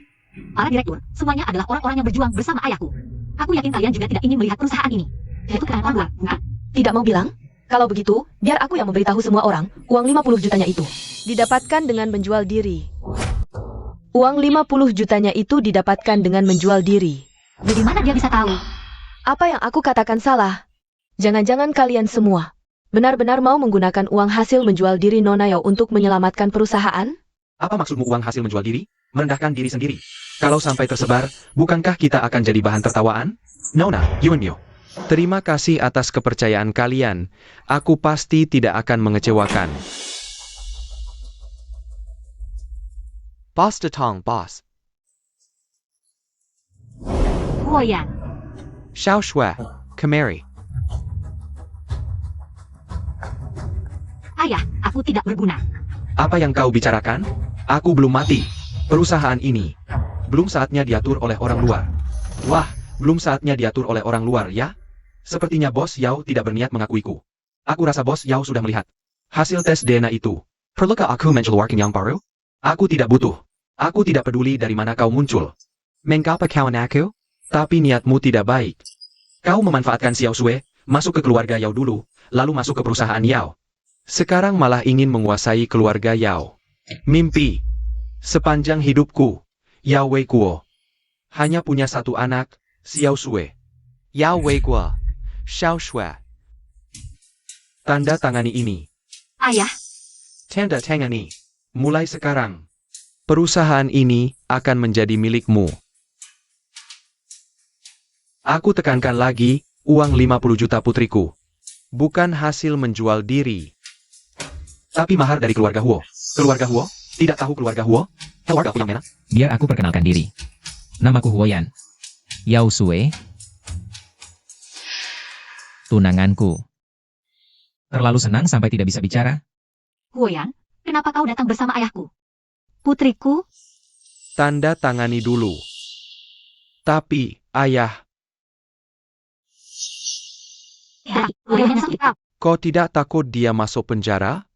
Para direktur, semuanya adalah orang-orang yang berjuang bersama ayahku. Aku yakin kalian juga tidak ingin melihat perusahaan ini. Itu keterangan orang luar, bukan? Tidak mau bilang? Kalau begitu, biar aku yang memberitahu semua orang, uang 50 jutanya itu didapatkan dengan menjual diri. Uang 50 jutanya itu didapatkan dengan menjual diri. Dari mana dia bisa tahu? Apa yang aku katakan salah? Jangan-jangan kalian semua benar-benar mau menggunakan uang hasil menjual diri Nona Yao untuk menyelamatkan perusahaan? Apa maksudmu uang hasil menjual diri? Merendahkan diri sendiri. Kalau sampai tersebar, bukankah kita akan jadi bahan tertawaan? Nona, Yuan Mio. Terima kasih atas kepercayaan kalian. Aku pasti tidak akan mengecewakan. Boss Detong, boss. Huoyan, Xiao Shui, kemari. ayah, aku tidak berguna. Apa yang kau bicarakan? Aku belum mati. Perusahaan ini belum saatnya diatur oleh orang luar. Wah, belum saatnya diatur oleh orang luar ya? Sepertinya Bos Yao tidak berniat mengakuiku. Aku rasa Bos Yao sudah melihat hasil tes DNA itu. Perlukah aku mengeluarkan yang baru? Aku tidak butuh. Aku tidak peduli dari mana kau muncul. Mengapa kawan aku? Tapi niatmu tidak baik. Kau memanfaatkan Xiao Sui, masuk ke keluarga Yao dulu, lalu masuk ke perusahaan Yao. Sekarang malah ingin menguasai keluarga Yao. Mimpi. Sepanjang hidupku, Yao Wei Kuo hanya punya satu anak, Xiao Sui. Yao Wei Guo. Xiao Shui. Tanda tangani ini. Ayah, Tanda tangani. Mulai sekarang, perusahaan ini akan menjadi milikmu. Aku tekankan lagi, uang 50 juta putriku. Bukan hasil menjual diri. Tapi mahar dari keluarga Huo. Keluarga Huo? Tidak tahu keluarga Huo? Keluarga aku yang merah? Biar aku perkenalkan diri. Namaku Huoyan. Yao Sui. Tunanganku. Terlalu senang sampai tidak bisa bicara. Huoyan, kenapa kau datang bersama ayahku? Putriku, Tanda tangani dulu. Tapi, ayah, Huoyan sakit. kau tidak takut dia masuk penjara?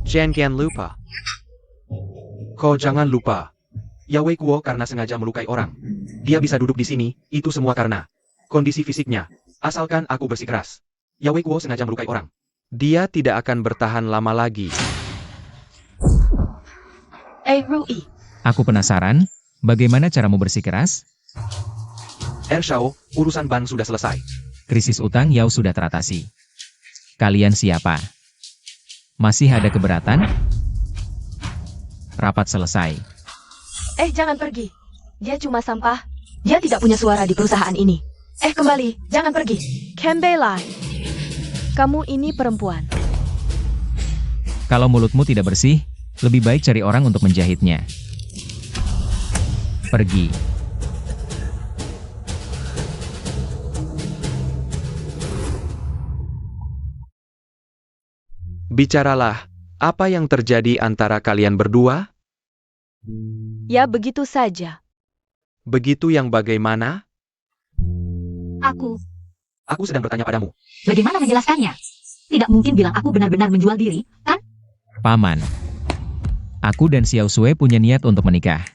Jangan lupa. Kau jangan lupa. Yao Wei Kuo karena sengaja melukai orang. Dia bisa duduk di sini, itu semua karena kondisi fisiknya. Asalkan aku bersikeras. Yao Wei Kuo sengaja melukai orang. Dia tidak akan bertahan lama lagi. Rui. Aku penasaran, bagaimana caramu bersikeras? Shao, urusan bank sudah selesai. Krisis utang Yao sudah teratasi. Kalian siapa? Masih ada keberatan? Rapat selesai. Jangan pergi. Dia cuma sampah. Dia tidak punya suara di perusahaan ini. Kembali. Jangan pergi. Kembali. Kamu ini perempuan. Kalau mulutmu tidak bersih, lebih baik cari orang untuk menjahitnya. Pergi. Bicaralah, apa yang terjadi antara kalian berdua? Ya begitu saja. Begitu yang bagaimana? Aku, Aku sedang bertanya padamu. bagaimana menjelaskannya? Tidak mungkin bilang aku benar-benar menjual diri, kan? Paman. Aku dan Xiao Sui punya niat untuk menikah.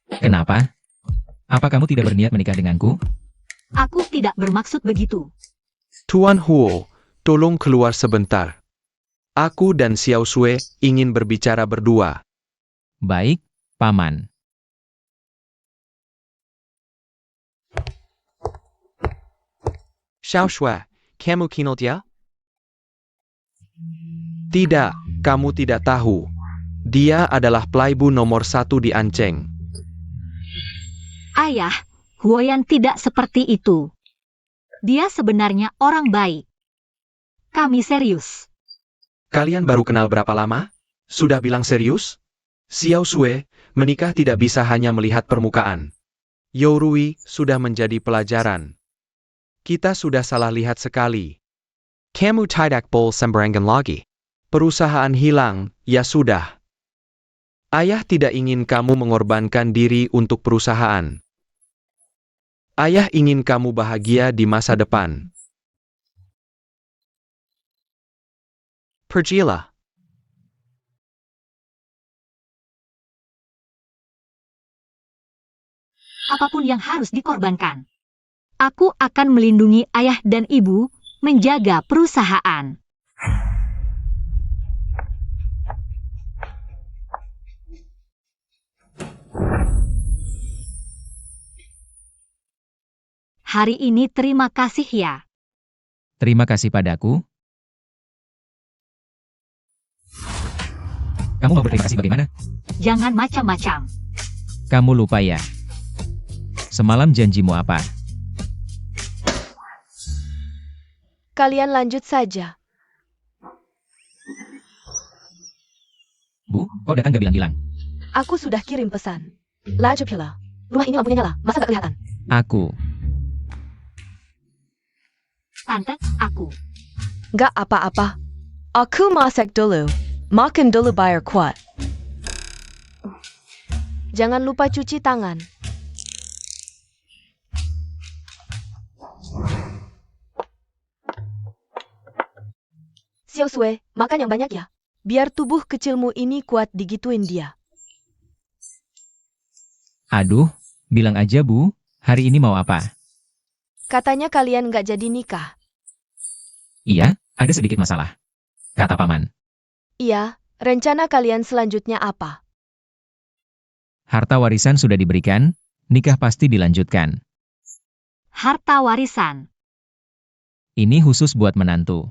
Kenapa? Apa kamu tidak berniat menikah denganku? Aku tidak bermaksud begitu. Tuan Huo, tolong keluar sebentar. Aku dan Xiao Sui ingin berbicara berdua. Baik, Paman. Xiao Shui. Kamu kenal dia? Tidak, kamu tidak tahu. Dia adalah playboy nomor 1 di Anceng. Ayah, Huoyan tidak seperti itu. Dia sebenarnya orang baik. Kami serius. Kalian baru kenal berapa lama? Sudah bilang serius? Xiao Sui, menikah tidak bisa hanya melihat permukaan. Yao Rui sudah menjadi pelajaran. Kita sudah salah lihat sekali. Kamu tidak boleh sembarangan lagi. Perusahaan hilang, ya sudah. Ayah tidak ingin kamu mengorbankan diri untuk perusahaan. Ayah ingin kamu bahagia di masa depan. Pergilah. Apapun yang harus dikorbankan. Aku akan melindungi ayah dan ibu, menjaga perusahaan. Hari ini terima kasih ya. Terima kasih padaku. Kamu mau berterima kasih bagaimana? Jangan macam-macam. Kamu lupa ya? Semalam janjimu apa? Kalian lanjut saja. Bu, kok datang gak bilang-bilang? Aku sudah kirim pesan. Laju pila. Rumah ini lampunya nyala. Masa gak kelihatan? Aku. Tante, aku. Gak apa-apa. Aku masak dulu. Makan dulu bayar kuat. Jangan lupa cuci tangan. Xiao Sui, makan yang banyak ya. Biar tubuh kecilmu ini kuat digituin dia. Aduh, bilang aja Bu, hari ini mau apa? Katanya kalian nggak jadi nikah. Iya, ada sedikit masalah. Kata Paman, Iya, rencana kalian selanjutnya apa? harta warisan sudah diberikan, nikah pasti dilanjutkan. Harta warisan. Ini khusus buat menantu.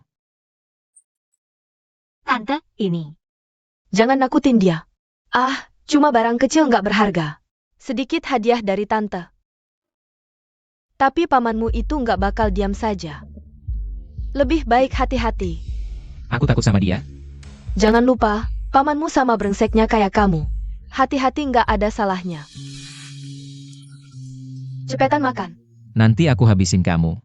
Tante, ini. Jangan nakutin dia. Ah, cuma barang kecil nggak berharga. Sedikit hadiah dari tante. Tapi pamanmu itu nggak bakal diam saja. Lebih baik hati-hati. Aku takut sama dia. Jangan lupa, pamanmu sama brengseknya kayak kamu. Hati-hati nggak ada salahnya. Cepetan makan. Nanti aku habisin kamu.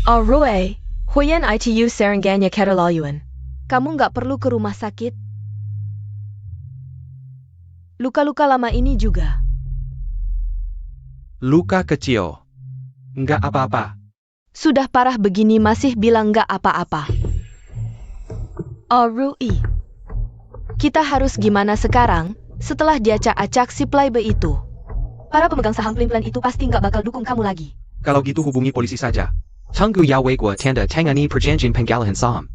Alright, Huyen ITU Serenganya Keralayuan. Kamu nggak perlu ke rumah sakit. Luka-luka lama ini juga. Luka kecil. Nggak apa-apa. Sudah parah begini masih bilang nggak apa-apa. Rui. Kita harus gimana sekarang, setelah dia acak-acak si playboy itu? Para pemegang saham pelin-pelan itu pasti nggak bakal dukung kamu lagi. Kalau gitu hubungi polisi saja. Tunggu ya wei gua tanda tangani perjanjian penggalian saham.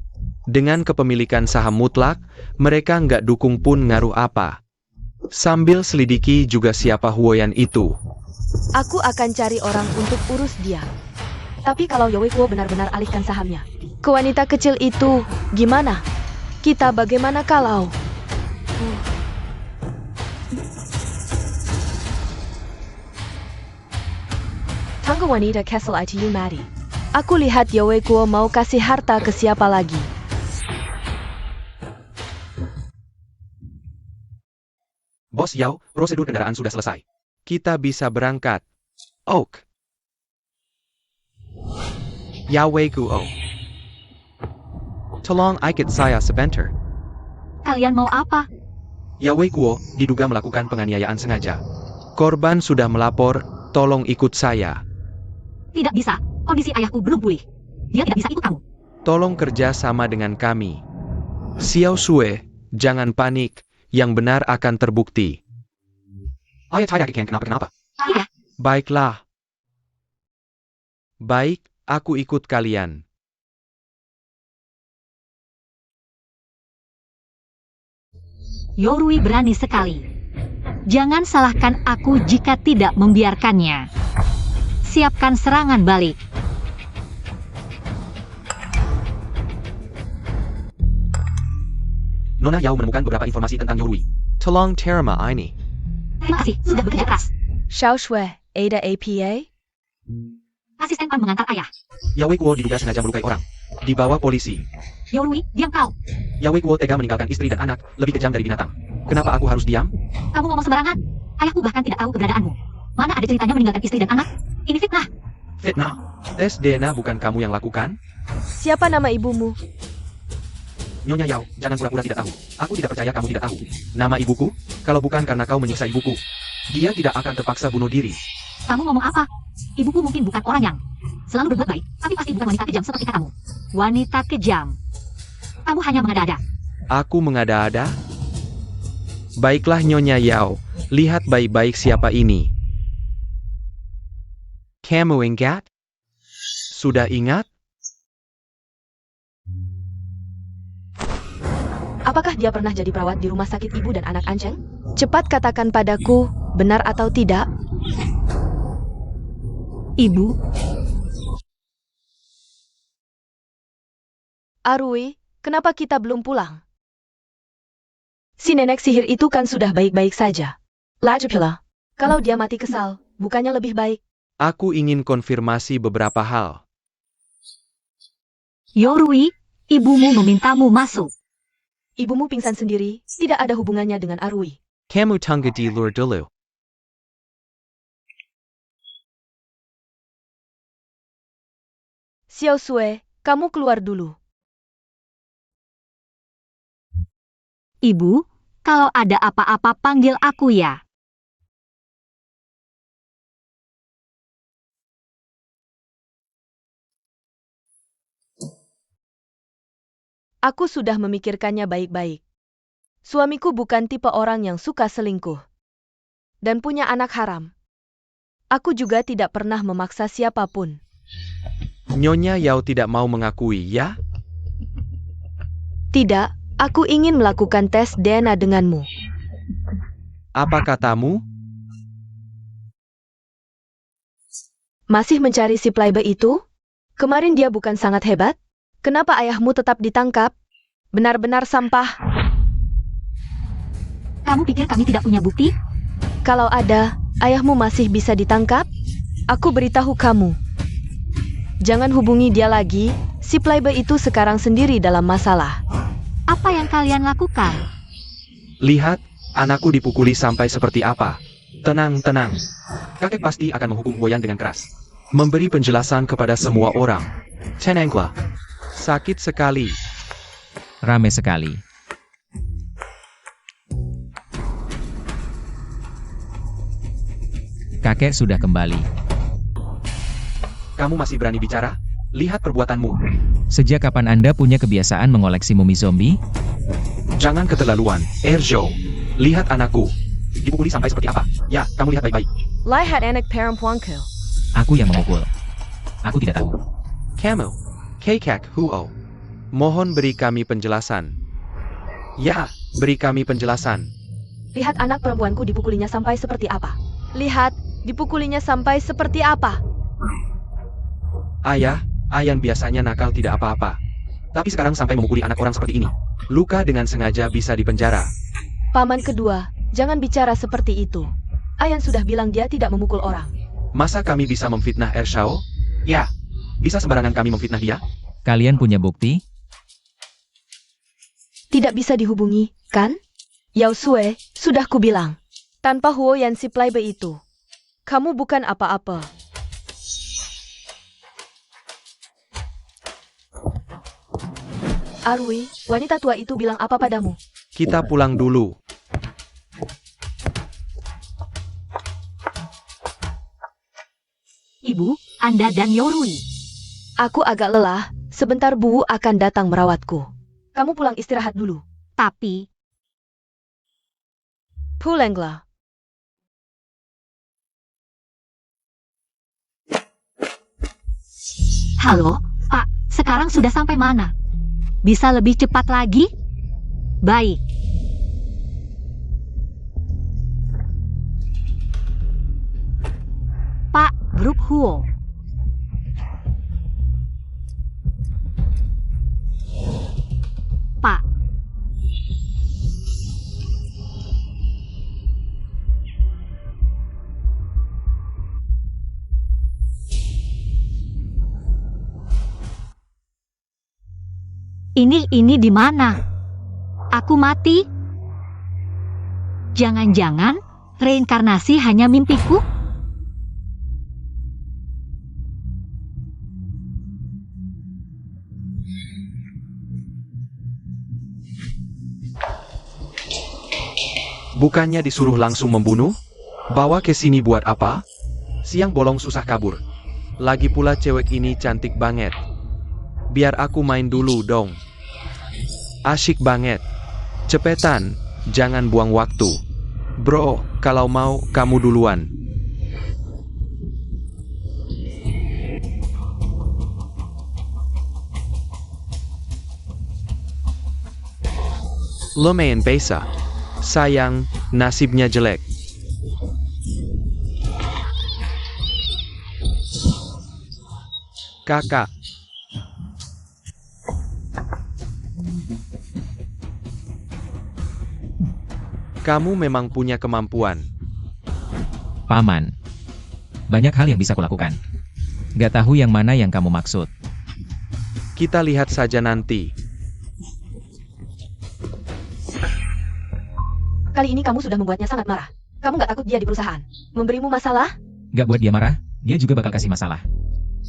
Dengan kepemilikan saham mutlak, mereka nggak dukung pun ngaruh apa. Sambil selidiki juga siapa Huoyan itu. Aku akan cari orang untuk urus dia. Tapi kalau Yowei Kuo benar-benar alihkan sahamnya ke wanita kecil itu, gimana? Kita bagaimana kalau... Tangga wanita Castle ITU Madi. Aku lihat Yowei Kuo mau kasih harta ke siapa lagi. Bos Yao, prosedur kendaraan sudah selesai. Kita bisa berangkat. Oak. Yahweh Kuo. Tolong ikut saya sebentar. Kalian mau apa? Yahweh Kuo diduga melakukan penganiayaan sengaja. Korban sudah melapor, tolong ikut saya. Tidak bisa. Kondisi ayahku belum pulih. Dia tidak bisa ikut kamu. Tolong kerja sama dengan kami. Xiao Sue, jangan panik. Yang benar akan terbukti. Ayah tidak ikan kenapa-kenapa. Iya. Baiklah. Baik, aku ikut kalian. Yorui berani sekali. Jangan salahkan aku jika tidak membiarkannya. Siapkan serangan balik. Nona Yao menemukan beberapa informasi tentang Yorui. Tolong terima ini. Terima kasih, sudah bekerja keras. Xiao Shui, Ada APA? Asisten Pan mengantar ayah. Yahweh Kuo diduga sengaja melukai orang. Dibawa polisi. Yorui, diam kau. Yahweh Kuo tega meninggalkan istri dan anak, lebih kejam dari binatang. Kenapa aku harus diam? Kamu ngomong sembarangan. Ayahku bahkan tidak tahu keberadaanmu. Mana ada ceritanya meninggalkan istri dan anak? Ini fitnah. Fitnah. Tes DNA bukan kamu yang lakukan? Siapa nama ibumu? Nyonya Yao, jangan pura-pura tidak tahu. Aku tidak percaya kamu tidak tahu. Nama ibuku? Kalau bukan karena kau menyiksa ibuku, dia tidak akan terpaksa bunuh diri. Kamu ngomong apa? Ibuku mungkin bukan orang yang selalu berbuat baik, tapi pasti bukan wanita kejam seperti kamu. Wanita kejam. Kamu hanya mengada-ada. Aku mengada-ada? Baiklah Nyonya Yao, lihat baik-baik siapa ini. Kamu ingat? Sudah ingat? Apakah dia pernah jadi perawat di rumah sakit ibu dan anak Anceng? Cepat katakan padaku, benar atau tidak? Ibu, Arui, kenapa kita belum pulang? Si nenek sihir itu kan sudah baik-baik saja. Lajapila, kalau dia mati kesal, bukannya lebih baik? Aku ingin konfirmasi beberapa hal. Yorui, ibumu memintamu masuk. Ibumu pingsan sendiri, tidak ada hubungannya dengan Arui. Kamu tunggu di luar dulu. Xiao Sue, kamu keluar dulu. Ibu, kalau ada apa-apa panggil aku ya. Aku sudah memikirkannya baik-baik. Suamiku bukan tipe orang yang suka selingkuh. Dan punya anak haram. Aku juga tidak pernah memaksa siapapun. Nyonya Yao tidak mau mengakui, ya? Tidak, aku ingin melakukan tes DNA denganmu. Apa katamu? Masih mencari si playboy itu? Kemarin dia bukan sangat hebat? Kenapa ayahmu tetap ditangkap? Benar-benar sampah. Kamu pikir kami tidak punya bukti? Kalau ada, ayahmu masih bisa ditangkap? Aku beritahu kamu. Jangan hubungi dia lagi, si playboy itu sekarang sendiri dalam masalah. Apa yang kalian lakukan? Lihat, anakku dipukuli sampai seperti apa. Tenang, tenang. Kakek pasti akan menghukum Boyan dengan keras. Memberi penjelasan kepada semua orang. Tenanglah. Sakit sekali. Rame sekali. Kakek sudah kembali. Kamu masih berani bicara? Lihat perbuatanmu. Sejak kapan Anda punya kebiasaan mengoleksi mumi zombie? Jangan keterlaluan, Erjo. Lihat anakku. Dipukuli sampai seperti apa? Ya, kamu lihat baik-baik. Lihat anak perempuanku. Aku yang memukul. Aku tidak tahu. Kamu. Kekak Huo. Mohon beri kami penjelasan. Ya, beri kami penjelasan. Lihat anak perempuanku dipukulinya sampai seperti apa. Lihat, dipukulinya sampai seperti apa. Ayah, Ayan biasanya nakal tidak apa-apa. Tapi sekarang sampai memukuli anak orang seperti ini. Luka dengan sengaja bisa dipenjara. Paman kedua, jangan bicara seperti itu. Ayan sudah bilang dia tidak memukul orang. Masa kami bisa memfitnah Ershao? Ya, bisa sembarangan kami memfitnah dia? Kalian punya bukti? Tidak bisa dihubungi, kan? Yao Sue, sudah kubilang. Tanpa Huo Yan si playboy itu, kamu bukan apa-apa. Arwi, wanita tua itu bilang apa padamu? Kita pulang dulu. Ibu, Anda dan Yorui. Aku agak lelah, sebentar Bu akan datang merawatku. Kamu pulang istirahat dulu. Tapi, Pulanglah. halo, Pak, sekarang sudah sampai mana? Bisa lebih cepat lagi? Baik. Pak, grup Huo. Pak. Ini di mana? Aku mati? Jangan-jangan reinkarnasi hanya mimpiku? Bukannya disuruh langsung membunuh? Bawa ke sini buat apa? Siang bolong susah kabur. Lagi pula cewek ini cantik banget. Biar aku main dulu dong. Asyik banget. Cepetan, jangan buang waktu. Bro, kalau mau, kamu duluan. Lumayan bisa. Sayang, nasibnya jelek. Kakak. Kamu memang punya kemampuan. Paman. Banyak hal yang bisa kulakukan. Gak tahu yang mana yang kamu maksud. Kita lihat saja nanti. Kali ini kamu sudah membuatnya sangat marah. Kamu gak takut dia di perusahaan? Memberimu masalah? Gak buat dia marah, dia juga bakal kasih masalah.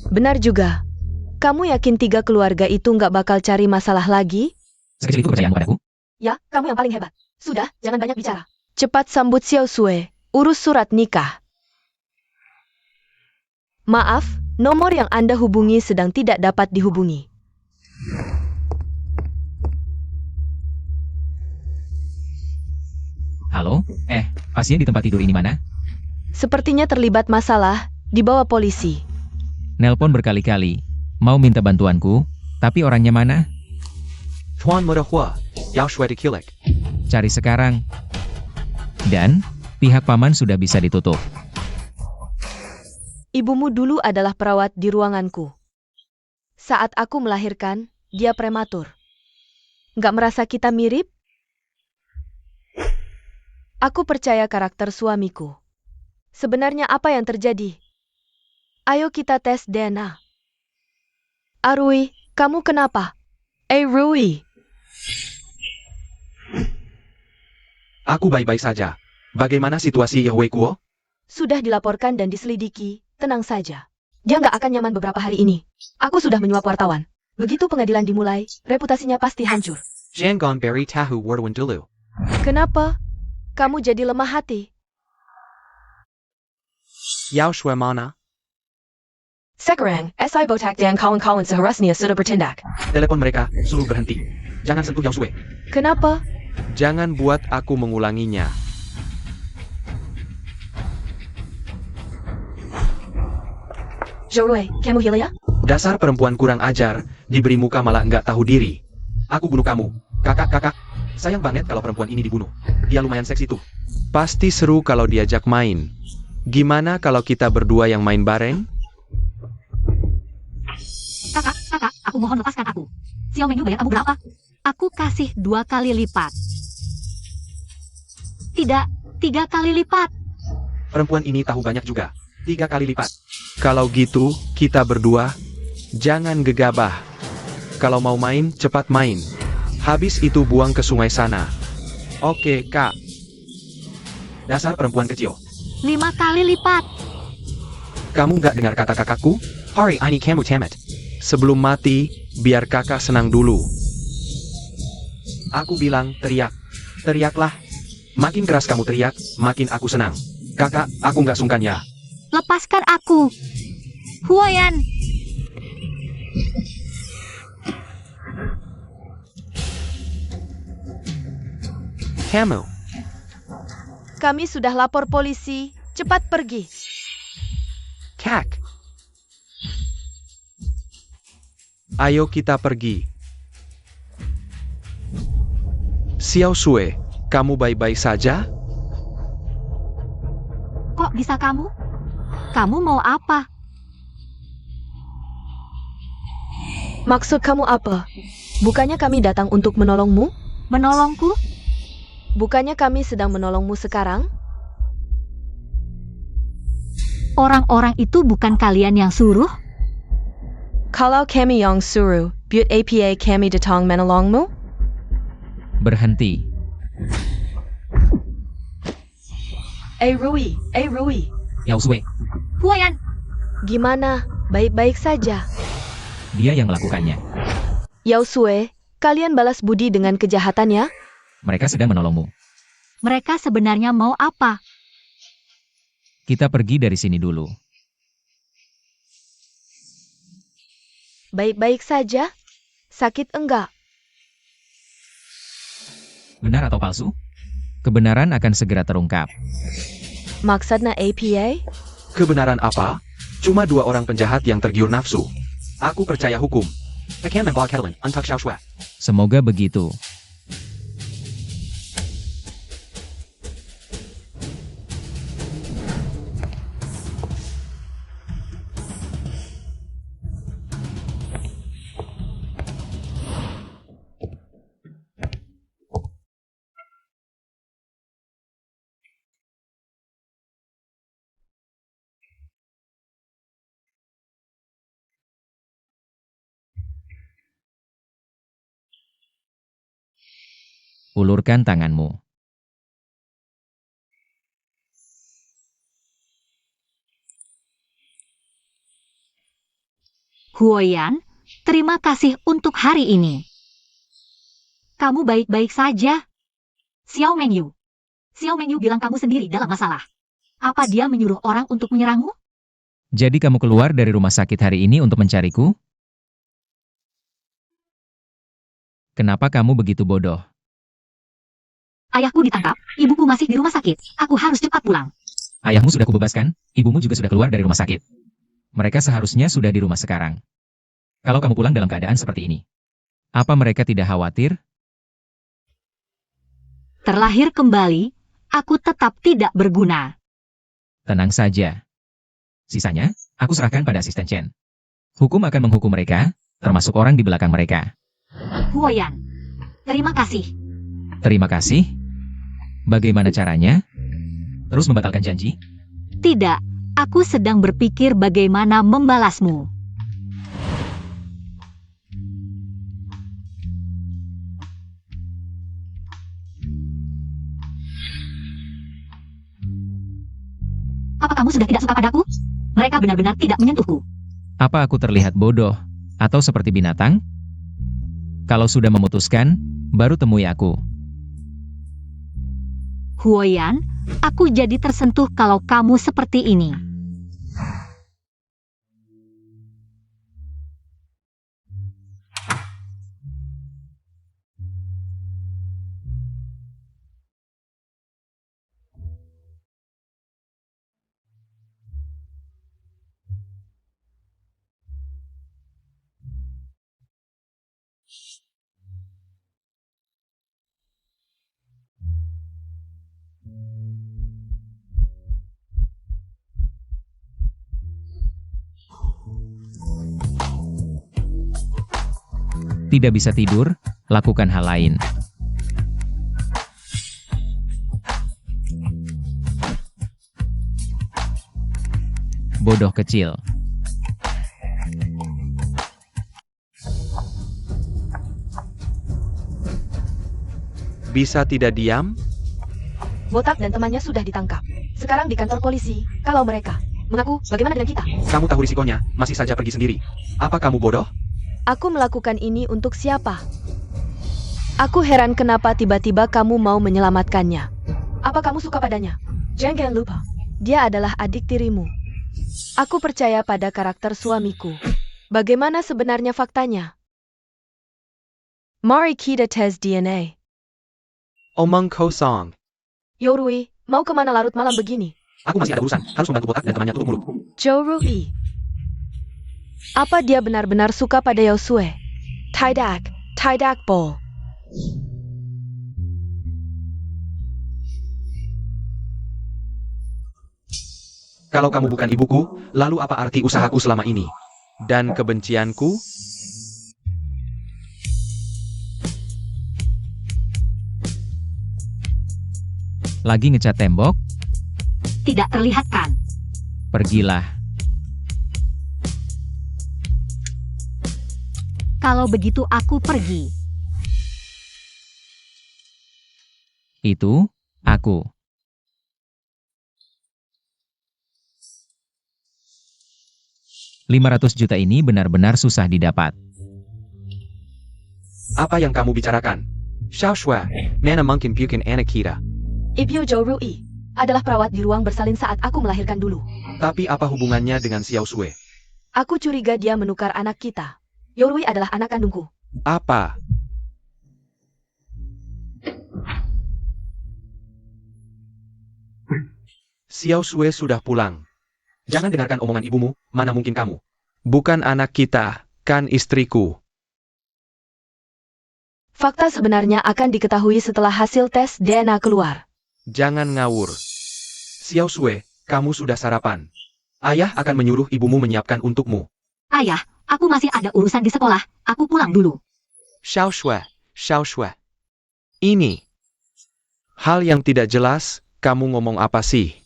Benar juga. Kamu yakin 3 keluarga itu gak bakal cari masalah lagi? Sekecil itu kepercayaanmu padaku? Ya, kamu yang paling hebat. Sudah, jangan banyak bicara. Cepat sambut Xiao Sue, urus surat nikah. Maaf, nomor yang Anda hubungi sedang tidak dapat dihubungi. Halo? Pasien di tempat tidur ini mana? Sepertinya terlibat masalah, dibawa polisi. Nelpon berkali-kali. Mau minta bantuanku, tapi orangnya mana? Tuan Muda Hua, Yao Shui de Kilik. Cari sekarang. Dan, pihak paman sudah bisa ditutup. Ibumu dulu adalah perawat di ruanganku. Saat aku melahirkan, dia prematur. Nggak merasa kita mirip? Aku percaya karakter suamiku. Sebenarnya apa yang terjadi? Ayo kita tes DNA. Arui, kamu kenapa? Rui. Aku baik-baik saja. Bagaimana situasi Yahweh Kuo? Sudah dilaporkan dan diselidiki, tenang saja. Dia nggak akan nyaman beberapa hari ini. Aku sudah menyuap wartawan. Begitu pengadilan dimulai, reputasinya pasti hancur. Jangan beri tahu wartawan dulu. Kenapa? Kamu jadi lemah hati. Yao Shui mana? Sekarang, SI Botak dan kawan-kawan seharusnya sudah bertindak. Telepon mereka, suruh berhenti. Jangan sentuh Yao Shui. Kenapa? Jangan buat aku mengulanginya. Jorui, kamu hilia? Dasar perempuan kurang ajar, diberi muka malah nggak tahu diri. Aku bunuh kamu. Kakak. Sayang banget kalau perempuan ini dibunuh. Dia lumayan seksi tuh. Pasti seru kalau diajak main. Gimana kalau kita berdua yang main bareng? Kakak, aku mohon lepaskan aku. Xiao Mengyu bayar kamu berapa? Aku kasih 2 kali lipat. Tidak, 3 kali lipat. Perempuan ini tahu banyak juga. 3 kali lipat. Kalau gitu, kita berdua, jangan gegabah. Kalau mau main, cepat main. Habis itu buang ke sungai sana. Oke, Kak. Dasar perempuan kecil. 5 kali lipat. Kamu nggak dengar kata kakakku? Hari ini kamu tamat. Sebelum mati, biar kakak senang dulu. Aku bilang, teriak. Teriaklah. Makin keras kamu teriak, makin aku senang. Kakak, aku nggak sungkan ya. Lepaskan aku. Huayan. Kamu. Kami sudah lapor polisi. Cepat pergi. Kak. Ayo kita pergi. Xiao Shui, kamu baik-baik saja? Kok bisa kamu? Kamu mau apa? Maksud kamu apa? Bukannya kami datang untuk menolongmu? Menolongku? Bukannya kami sedang menolongmu sekarang? Orang-orang itu bukan kalian yang suruh? Kalau kami yang suruh, buat APA kami datang menolongmu? Berhenti. Rui. Yao Shui, Huayan. Gimana? Baik-baik saja. dia yang melakukannya. Yao Sui, kalian balas budi dengan kejahatannya? Mereka sedang menolongmu. Mereka sebenarnya mau apa? Kita pergi dari sini dulu. Baik-baik saja? Sakit enggak? Benar atau palsu? Kebenaran akan segera terungkap. Maksudnya APA? Kebenaran apa? Cuma 2 orang penjahat yang tergiur nafsu. Aku percaya hukum. Akan membawa Catalan untuk Xiao Shui. Semoga begitu. Ulurkan tanganmu. Huoyan, terima kasih untuk hari ini. Kamu baik-baik saja. Xiao Mengyu bilang kamu sendiri dalam masalah. Apa dia menyuruh orang untuk menyerangmu? Jadi kamu keluar dari rumah sakit hari ini untuk mencariku? Kenapa kamu begitu bodoh? Ayahku ditangkap, ibuku masih di rumah sakit. Aku harus cepat pulang. Ayahmu sudah kubebaskan, ibumu juga sudah keluar dari rumah sakit. Mereka seharusnya sudah di rumah sekarang. Kalau kamu pulang dalam keadaan seperti ini, apa mereka tidak khawatir? Terlahir kembali, aku tetap tidak berguna. Tenang saja. Sisanya, aku serahkan pada asisten Chen. Hukum akan menghukum mereka, termasuk orang di belakang mereka. Huoyan, terima kasih. Terima kasih. Bagaimana caranya? Terus membatalkan janji? Tidak, aku sedang berpikir bagaimana membalasmu. Apa kamu sudah tidak suka padaku? Mereka benar-benar tidak menyentuhku. Apa aku terlihat bodoh, atau seperti binatang? Kalau sudah memutuskan, baru temui aku. Huoyan, aku jadi tersentuh kalau kamu seperti ini. Tidak bisa tidur, lakukan hal lain. Bodoh kecil. Bisa tidak diam? Botak dan temannya sudah ditangkap. Sekarang di kantor polisi. Kalau mereka mengaku, bagaimana dengan kita? Kamu tahu risikonya, masih saja pergi sendiri. Apa kamu bodoh? Aku melakukan ini untuk siapa? Aku heran kenapa tiba-tiba kamu mau menyelamatkannya. Apa kamu suka padanya? Jangan lupa, dia adalah adik tirimu. Aku percaya pada karakter suamiku. Bagaimana sebenarnya faktanya? Mari kita tes DNA. Omong kosong. Yorui, mau kemana larut malam begini? Aku masih ada urusan, harus membantu Botak dan temannya tutup mulut. Jorui. Apa dia benar-benar suka pada Yosue? Tidak Bol. Kalau kamu bukan ibuku, lalu apa arti usahaku selama ini? Dan kebencianku? Lagi ngecat tembok? Tidak terlihat kan? Pergilah. Kalau begitu aku pergi. Itu, aku. $500 juta ini benar-benar susah didapat. Apa yang kamu bicarakan? Xiao Shui, mana mungkin bikin anak kita. Ibu Jorui adalah perawat di ruang bersalin saat aku melahirkan dulu. Tapi apa hubungannya dengan Xiao Shui? Aku curiga dia menukar anak kita. Yorui adalah anak kandungku. Apa? Xiao Shui sudah pulang. Jangan dengarkan omongan ibumu, mana mungkin kamu. Bukan anak kita, kan istriku. Fakta sebenarnya akan diketahui setelah hasil tes DNA keluar. Jangan ngawur. Xiao Shui, kamu sudah sarapan. Ayah akan menyuruh ibumu menyiapkan untukmu. Ayah, aku masih ada urusan di sekolah. Aku pulang dulu. Xiao Shui, Xiao Shui. Ini. Hal yang tidak jelas, kamu ngomong apa sih?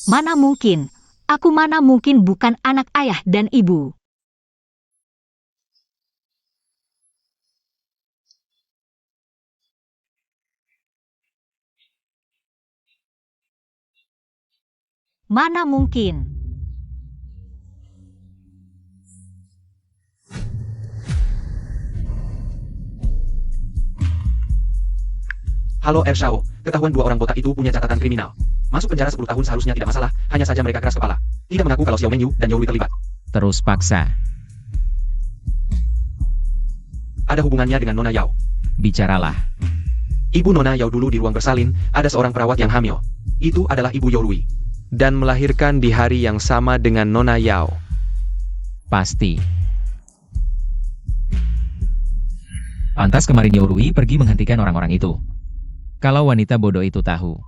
Mana mungkin? Aku mana mungkin bukan anak ayah dan ibu. Mana mungkin? Halo Ershao, ketahuan dua orang botak itu punya catatan kriminal. Masuk penjara 10 tahun seharusnya tidak masalah, hanya saja mereka keras kepala. Tidak mengaku kalau Xiao Mengyu dan Yorui terlibat. Terus paksa. ada hubungannya dengan Nona Yao. Bicaralah. Ibu Nona Yao dulu di ruang bersalin, ada seorang perawat yang hamil. Itu adalah Ibu Yorui. Dan melahirkan di hari yang sama dengan Nona Yao. Pasti. Pantas kemarin Yorui pergi menghentikan orang-orang itu. Kalau wanita bodoh itu tahu.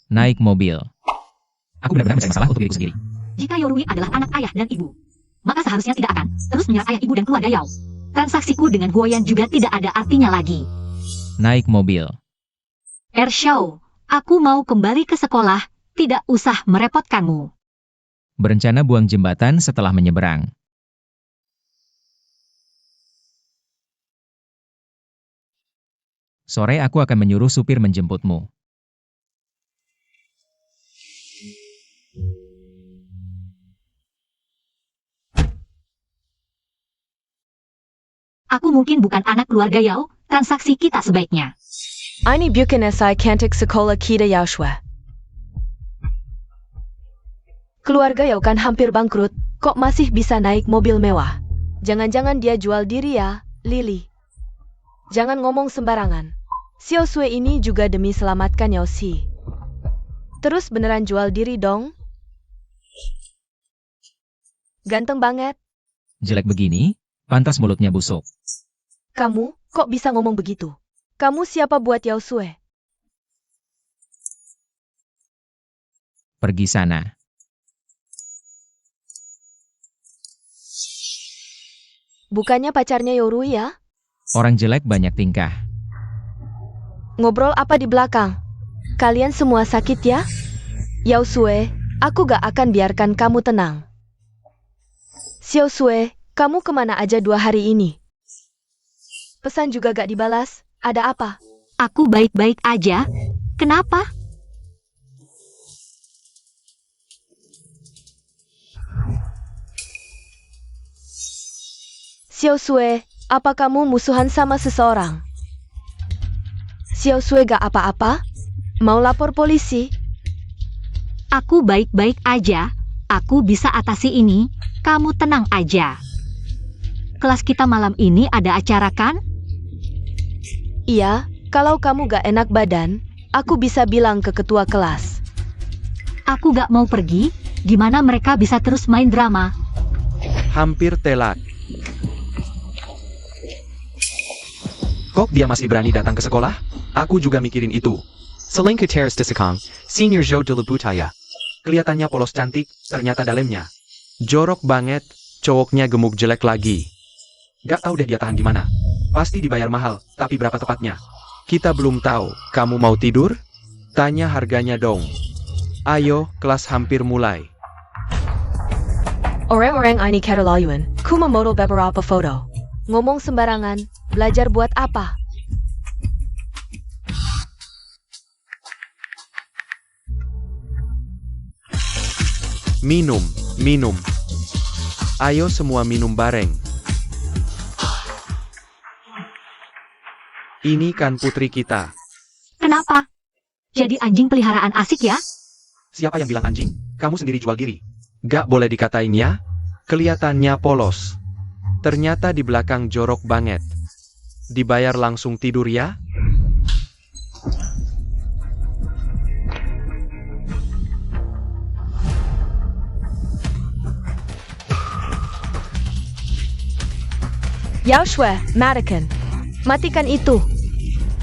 Naik mobil. Aku benar-benar mencari masalah untuk diriku sendiri. Jika Yorui adalah anak ayah dan ibu, maka seharusnya tidak akan terus menyerang ayah ibu dan keluarga Yao. Transaksiku dengan Guoyan juga tidak ada artinya lagi. Naik mobil. Ershao, aku mau kembali ke sekolah, tidak usah merepotkanmu. Berencana buang jembatan setelah menyeberang. Sore aku akan menyuruh supir menjemputmu. Aku mungkin bukan anak keluarga Yao, transaksi kita sebaiknya. Ini bukan SI kantik sekolah kita Yaoshua. Keluarga Yao kan hampir bangkrut, kok masih bisa naik mobil mewah? Jangan-jangan dia jual diri ya, Lily. Jangan ngomong sembarangan. Xiao Sui ini juga demi selamatkan Yao Si. Terus beneran jual diri dong? Ganteng banget. Jelek begini, pantas mulutnya busuk. Kamu, kok bisa ngomong begitu? Kamu siapa buat Yao Sui? Pergi sana. Bukannya pacarnya Yorui ya? Orang jelek banyak tingkah. Ngobrol apa di belakang? Kalian semua sakit ya? Yao Sui, aku gak akan biarkan kamu tenang. Xiao Sui, kamu kemana aja 2 hari ini? Pesan juga gak dibalas, ada apa? Aku baik-baik aja. Kenapa? Xiao Sui, apa kamu musuhan sama seseorang? Xiao Sui gak apa-apa? Mau lapor polisi? Aku baik-baik aja. Aku bisa atasi ini. Kamu tenang aja. Kelas kita malam ini ada acara kan? Iya, kalau kamu gak enak badan, aku bisa bilang ke ketua kelas. Aku gak mau pergi. Gimana mereka bisa terus main drama? Hampir telak. Kok dia masih berani datang ke sekolah? Aku juga mikirin itu. Selain ke teras desekang, Senior Zhou de Lebutaya. Kelihatannya polos cantik, ternyata dalamnya. Jorok banget, cowoknya gemuk jelek lagi. Gak tahu deh dia tahan di mana. Pasti dibayar mahal, tapi berapa tepatnya? Kita belum tahu. Kamu mau tidur? Tanya harganya dong. Ayo, kelas hampir mulai. Orang-orang ini keterlaluan, ku memodal beberapa foto. Ngomong sembarangan, belajar buat apa? Minum, minum. Ayo semua minum bareng. Ini kan putri kita. Kenapa? Jadi anjing peliharaan asik ya? Siapa yang bilang anjing? Kamu sendiri jual diri. Gak boleh dikatain ya. Kelihatannya polos. Ternyata di belakang jorok banget. Dibayar langsung tidur ya? Yao Shui, matikan. Matikan itu.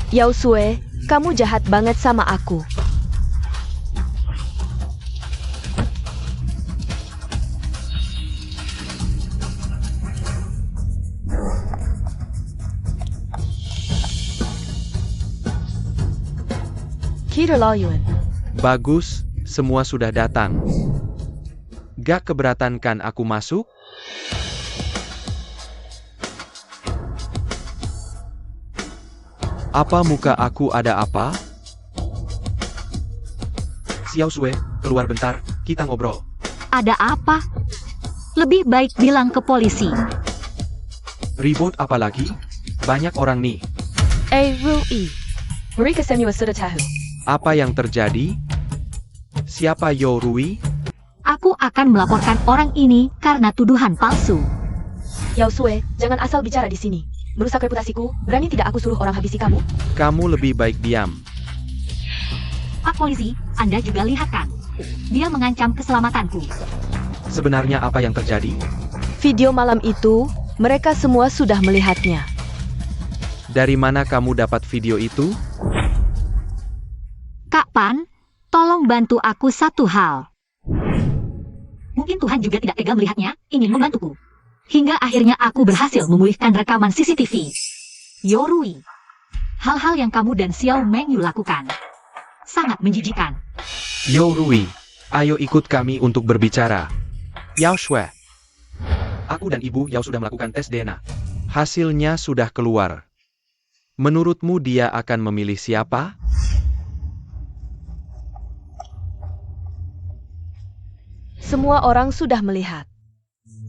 Yao Sui, kamu jahat banget sama aku. Keterlaluan. Bagus, semua sudah datang. Gak keberatan kan aku masuk? Apa muka aku ada apa? Xiao Sui, keluar bentar, kita ngobrol. Ada apa? Lebih baik bilang ke polisi. Ribut apa lagi? Banyak orang nih. Rui. Mereka semua sudah tahu. Apa yang terjadi? Siapa Yo Rui? Aku akan melaporkan orang ini karena tuduhan palsu. Yao Sue, jangan asal bicara di sini. Merusak reputasiku, berani tidak aku suruh orang habisi kamu? Kamu lebih baik diam. Pak polisi, Anda juga lihat kan? Dia mengancam keselamatanku. Sebenarnya apa yang terjadi? Video malam itu, mereka semua sudah melihatnya. Dari mana kamu dapat video itu? Kak Pan, tolong bantu aku satu hal. Mungkin Tuhan juga tidak tega melihatnya, ingin membantuku. Hingga akhirnya aku berhasil memulihkan rekaman CCTV. Yo Rui, hal-hal yang kamu dan Xiao Mengyu lakukan sangat menjijikan. Yo Rui, ayo ikut kami untuk berbicara. Yao Shui. Aku dan Ibu Yao sudah melakukan tes DNA. Hasilnya sudah keluar. Menurutmu dia akan memilih siapa? Semua orang sudah melihat.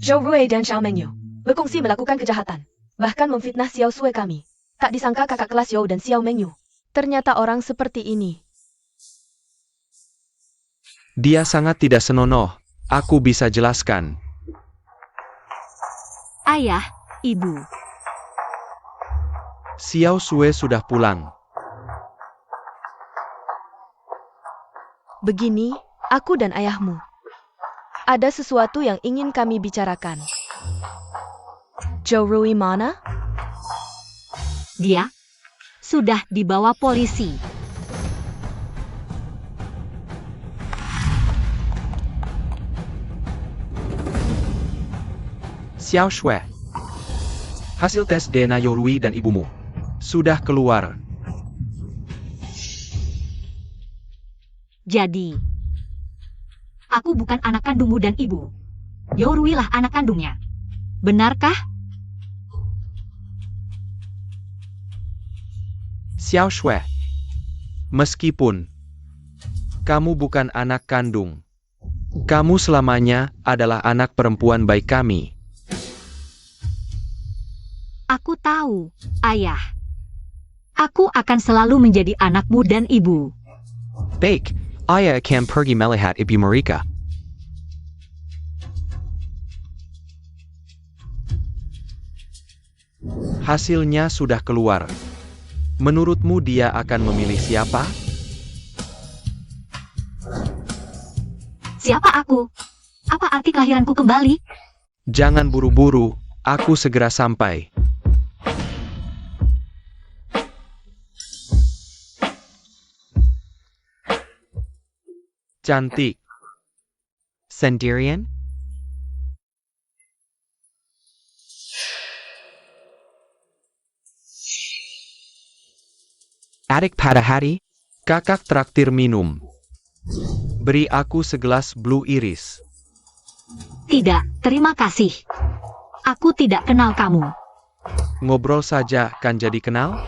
Zhou Rui dan Xiao Mengyu berkongsi melakukan kejahatan, bahkan memfitnah Xiao Sue kami. Tak disangka kakak kelas Yo dan Xiao Mengyu ternyata orang seperti ini. Dia sangat tidak senonoh. Aku bisa jelaskan. Ayah, Ibu. Xiao Sue sudah pulang. Begini, aku dan ayahmu. Ada sesuatu yang ingin kami bicarakan. Zhou Rui mana? Dia sudah dibawa polisi. Xiao Shui. Hasil tes DNA Yo Rui dan ibumu sudah keluar. Jadi, aku bukan anak kandungmu dan ibu. Yo Rui lah anak kandungnya. Benarkah? Xiao Shui. Meskipun kamu bukan anak kandung, kamu selamanya adalah anak perempuan baik kami. Aku tahu, Ayah. Aku akan selalu menjadi anakmu dan ibu. Baik, ayah akan pergi melihat ibu mereka. Hasilnya sudah keluar. Menurutmu dia akan memilih siapa? Siapa aku? Apa arti kelahiranku kembali? Jangan buru-buru, aku segera sampai. Cantik. Sendirian? Adik pada hari? Kakak traktir minum. Beri aku segelas Blue Iris. Tidak, terima kasih. Aku tidak kenal kamu. Ngobrol saja kan jadi kenal?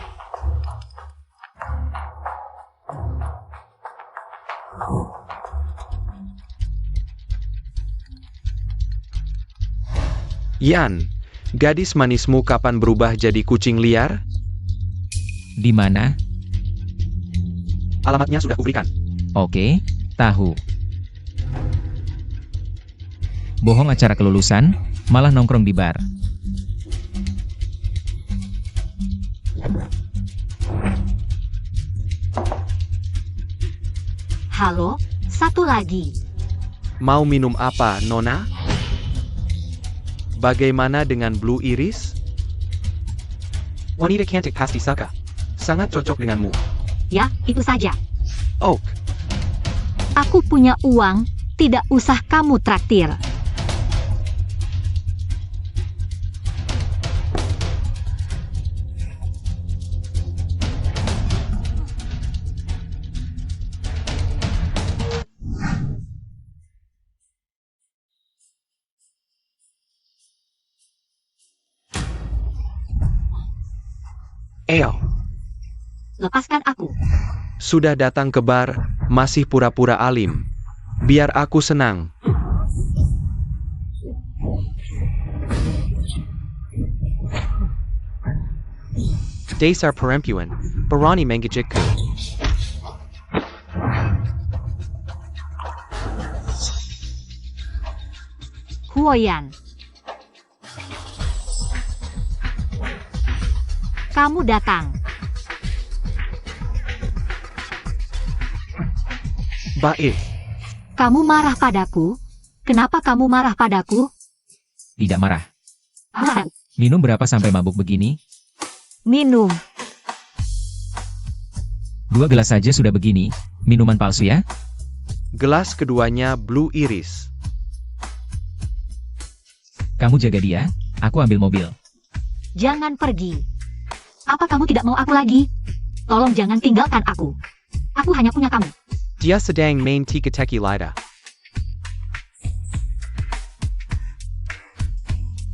Yan, gadis manismu kapan berubah jadi kucing liar? Di mana? Alamatnya sudah kuberikan. Oke, tahu. Bohong acara kelulusan, malah nongkrong di bar. Halo, satu lagi. Mau minum apa, Nona? Bagaimana dengan Blue Iris? Wanita cantik pasti suka. Sangat cocok denganmu. Ya, itu saja. Oak, Aku punya uang, tidak usah kamu traktir. Ayo, Lepaskan aku. sudah datang ke bar, masih pura-pura alim. Biar aku senang. dasar perempuan, berani mengejekku. Luoyan. Kamu datang. Baik. Kamu marah padaku? Kenapa kamu marah padaku? Tidak marah. Ah, Minum berapa sampai mabuk begini? minum. 2 gelas saja sudah begini. Minuman palsu ya? Gelas keduanya Blue Iris. Kamu jaga dia, aku ambil mobil. Jangan pergi. Apa kamu tidak mau aku lagi? Tolong jangan tinggalkan aku. Aku hanya punya kamu. Dia sedang main teka-teki Lida.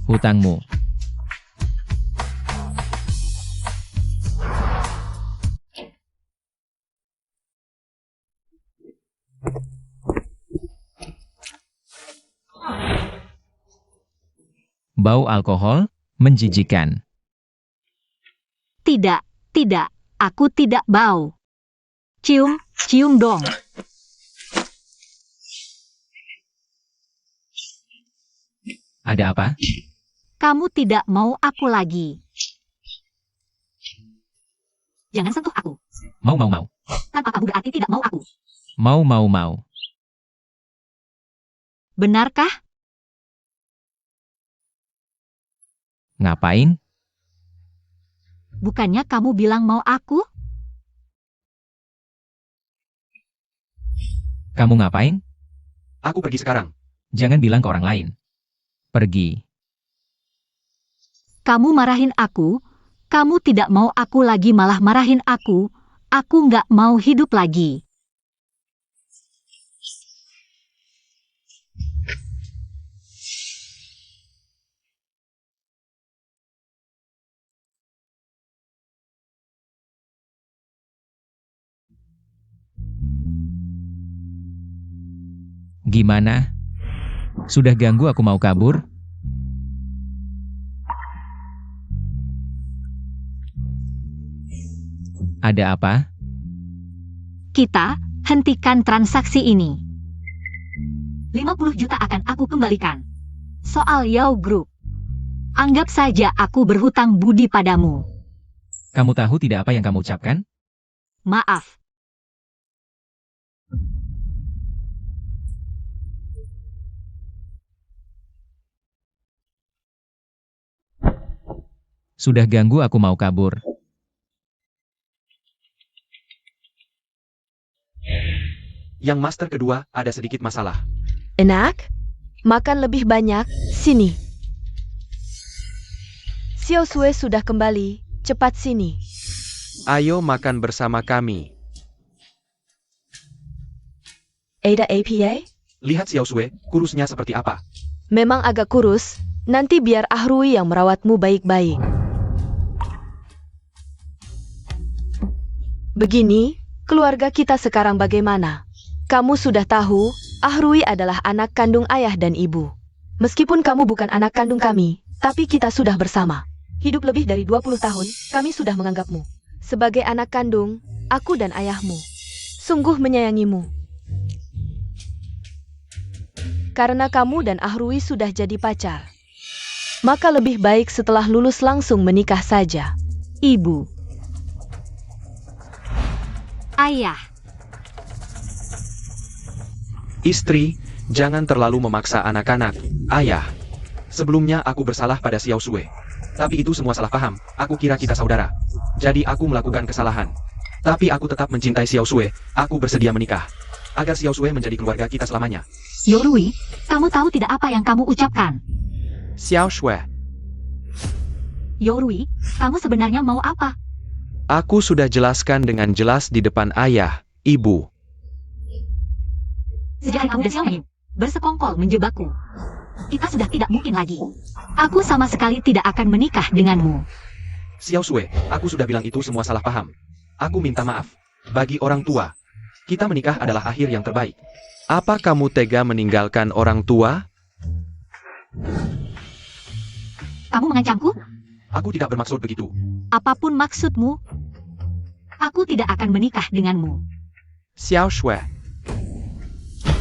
Hutangmu. Bau alkohol menjijikan. Tidak, tidak. Aku tidak bau. Cium, cium dong. Ada apa? Kamu tidak mau aku lagi. Jangan sentuh aku. Mau. Tanpa kamu berarti tidak mau aku. Mau. Benarkah? Ngapain? Bukannya kamu bilang mau aku? Kamu ngapain? Aku pergi sekarang. Jangan bilang ke orang lain. Pergi. Kamu marahin aku? Kamu tidak mau aku lagi malah marahin aku? Aku nggak mau hidup lagi. Gimana? Sudah ganggu aku mau kabur? Ada apa? Kita, hentikan transaksi ini. 50 juta akan aku kembalikan. Soal Yao Group. Anggap saja aku berhutang budi padamu. Kamu tahu tidak apa yang kamu ucapkan? Maaf. Sudah ganggu aku mau kabur. Yang master kedua ada sedikit masalah. Enak? Makan lebih banyak, sini. Xiao Sui sudah kembali, cepat sini. Ayo makan bersama kami. Ada APA? Lihat Xiao Sui, kurusnya seperti apa. Memang agak kurus, nanti biar Ahrui yang merawatmu baik-baik. Begini, keluarga kita sekarang bagaimana? Kamu sudah tahu, Ahrui adalah anak kandung ayah dan ibu. Meskipun kamu bukan anak kandung kami, tapi kita sudah bersama. Hidup lebih dari 20 tahun, kami sudah menganggapmu sebagai anak kandung, aku dan ayahmu. Sungguh menyayangimu. Karena kamu dan Ahrui sudah jadi pacar, maka lebih baik setelah lulus langsung menikah saja. Ibu. Ayah. Istri, jangan terlalu memaksa anak-anak. Ayah. Sebelumnya aku bersalah pada Xiao Sui. Tapi itu semua salah paham. Aku kira kita saudara. Jadi aku melakukan kesalahan. Tapi aku tetap mencintai Xiao Sui. Aku bersedia menikah. Agar Xiao Sui menjadi keluarga kita selamanya. Yorui, kamu tahu tidak apa yang kamu ucapkan? Xiao Sui. Yorui, kamu sebenarnya mau apa? Aku sudah jelaskan dengan jelas di depan ayah, ibu. Sejak kamu dan Xiaomi bersekongkol menjebakku. Kita sudah tidak mungkin lagi. Aku sama sekali tidak akan menikah denganmu. Xiao Sui, aku sudah bilang itu semua salah paham. Aku minta maaf. Bagi orang tua, kita menikah adalah akhir yang terbaik. Apa kamu tega meninggalkan orang tua? Kamu mengancamku? Aku tidak bermaksud begitu. Apapun maksudmu, aku tidak akan menikah denganmu. Xiao Sui.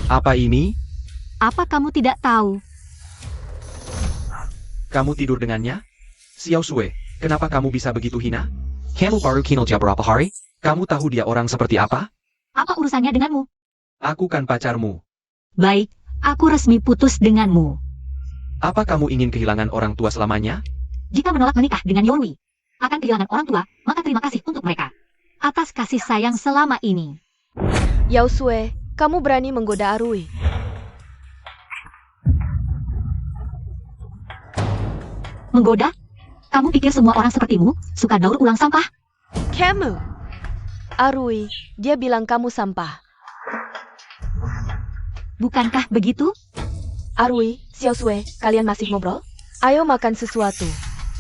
Apa ini? Apa kamu tidak tahu? Kamu tidur dengannya? Xiao Sui, kenapa kamu bisa begitu hina? Kamu baru kenal dia berapa hari? Kamu tahu dia orang seperti apa? Apa urusannya denganmu? Aku kan pacarmu. Baik, aku resmi putus denganmu. Apa kamu ingin kehilangan orang tua selamanya? Jika menolak menikah dengan Yorui, akan kehilangan orang tua, maka terima kasih untuk mereka. Atas kasih sayang selama ini. Yao Sui, kamu berani menggoda Arui. Menggoda? Kamu pikir semua orang sepertimu suka daur ulang sampah? Kamu. Arui, dia bilang kamu sampah. Bukankah begitu? Arui, Xiao Sui, kalian masih ngobrol? Ayo makan sesuatu.